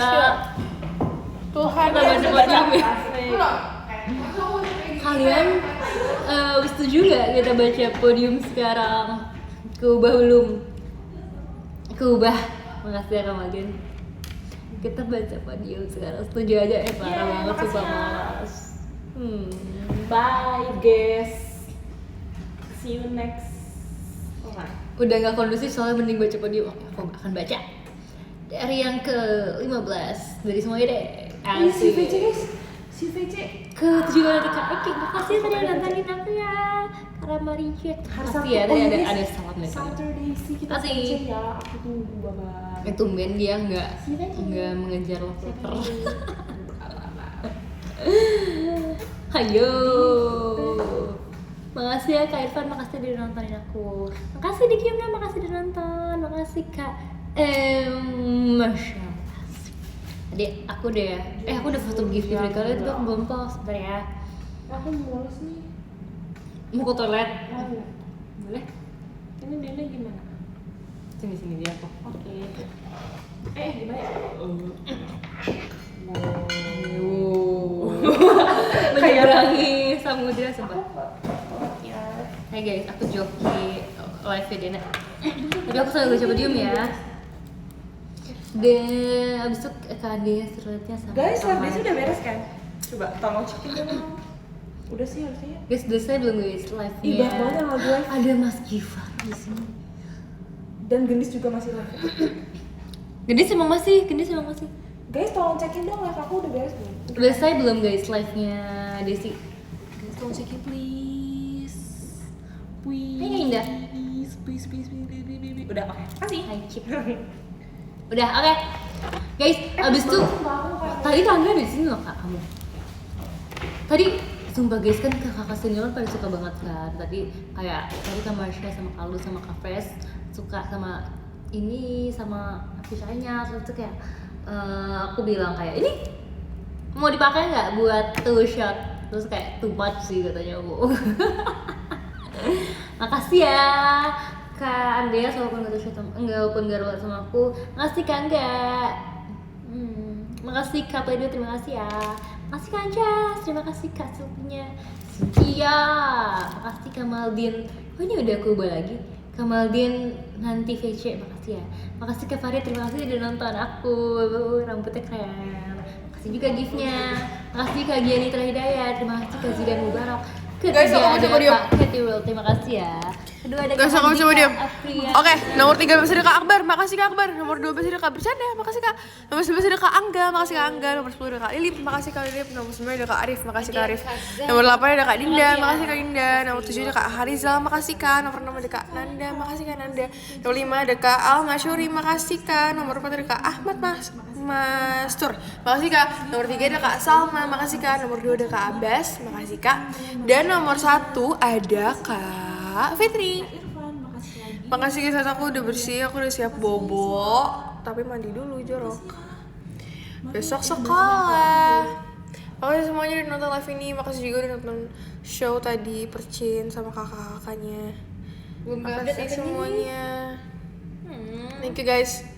Tuhan. Kita baca podium ya. Kalian setuju nggak kita baca podium sekarang? Keubah belum? Keubah. Makasih ya Kamaldin. Kita baca podium sekarang. Setuju aja parah banget sumpah malas. Bye guys. See you next. Udah nggak kondusif soalnya mending baca podium. Aku akan baca dari yang ke-15 dari semuanya deh. Si VC Asik. guys. Si VC. Ke-7 ada Kak Eki. Makasih tadi udah nontonin aku ya. Karena Marijet. Makasih ya tadi ada salam dari kamu. Saturday sih kita Kasih. VC ya. Aku tunggu bye. Tumben dia nggak mengejar love letter. Hayo. Makasih ya Kak Irfan, makasih udah nontonin aku. Makasih Diki Yumna, makasih udah nonton. Makasih Kak Masya Allah. Tadi aku udah foto gift dari kalian tapi aku belum post. Bentar ya. Aku mulus nih. Mau ke toilet? Mau. Boleh? Ini Dena gimana? Sini dia aku. Oke. Gimana ya? Menyeberangi samudra sumpah. Ya. Hai guys, aku joki live ya Dena. Tapi aku selalu baca podium ya. Dan abis itu Kak Ade seruatnya sama Guys, live Kamar. dance udah beres kan? Coba tolong cekin dong. Udah sih harusnya. Guys, udah selesai belum guys live-nya? Ih, banyak banget yang lagi live. Ada Mas Gifar di sini. Dan Gendis juga masih live. Gendis emang masih. Guys, tolong cekin dong live aku udah beres belum? Udah selesai belum guys live-nya Desi? Guys, tolong cekin please. Please. Hai, Indah. Please. Udah, oke. Kasih. Hai Cip. Udah, oke. Guys, abis itu tadi tangga di sini loh Kak kamu. Tadi sumpah guys kan kakak senior pada suka banget kan. Tadi kayak Kak Marsha sama Kalu sama Kak Fresh suka sama ini sama Afishanya. Terus tuh kayak aku bilang kayak ini mau dipakai nggak buat two shot? Terus kayak too much sih katanya aku. Makasih ya Kak Andrea walaupun gak shot walaupun gak relate sama aku. Makasih Kak Angga. Makasih Kak Pledo, terima kasih ya. Makasih Kak Anjas, terima kasih Kak Sylvia. Cynthia, makasih Kak Maldin. Oh ini udah aku ubah lagi. Kak Maldin nanti VC, makasih ya. Makasih Kak Farid, terima kasih udah nonton aku. Rambutnya keren. Makasih Makasih juga gift-nya. Makasih Kak Giani Hidayat. Terima kasih Kak Zidan Mubarak. Guys, Ketiga aku ada coba diam. Kak Katy Will. Terima kasih ya. Kedua ada Guys, Kak aku coba Andika diam. Apria. Oke, nomor 13 ada Kak Akbar, makasih Kak Akbar. Nomor 12 ada Kak Bercanda, makasih Kak. Nomor 11 ada Kak Angga, makasih Kak Angga. Nomor 10 ada Kak Lilip, makasih Kak Lilip. Nomor 9 ada Kak Arif, makasih Kak Arif. Nomor 8 ada Kak Dinda, makasih Kak Dinda. Nomor 7 ada Kak Harizal, makasih Kak. Nomor 6 ada Kak Nanda, makasih Kak Nanda. Nomor 5 ada Kak Al Masyuri, makasih Kak. Nomor 4 ada Kak Ahmad Mastur, makasih Kak. Nomor 3 ada Kak Salma, makasih Kak. Nomor 2 ada Kak Abbas, makasih Kak. Dan nomor 1 ada Kak Fitri. Makasih guys, aku udah bersih, aku udah siap bobo. Tapi mandi dulu jorok. Besok sekolah. Makasih semuanya udah nonton live ini. Makasih juga udah nonton show tadi Percin sama kakak-kakaknya. Makasih semuanya. Thank you guys.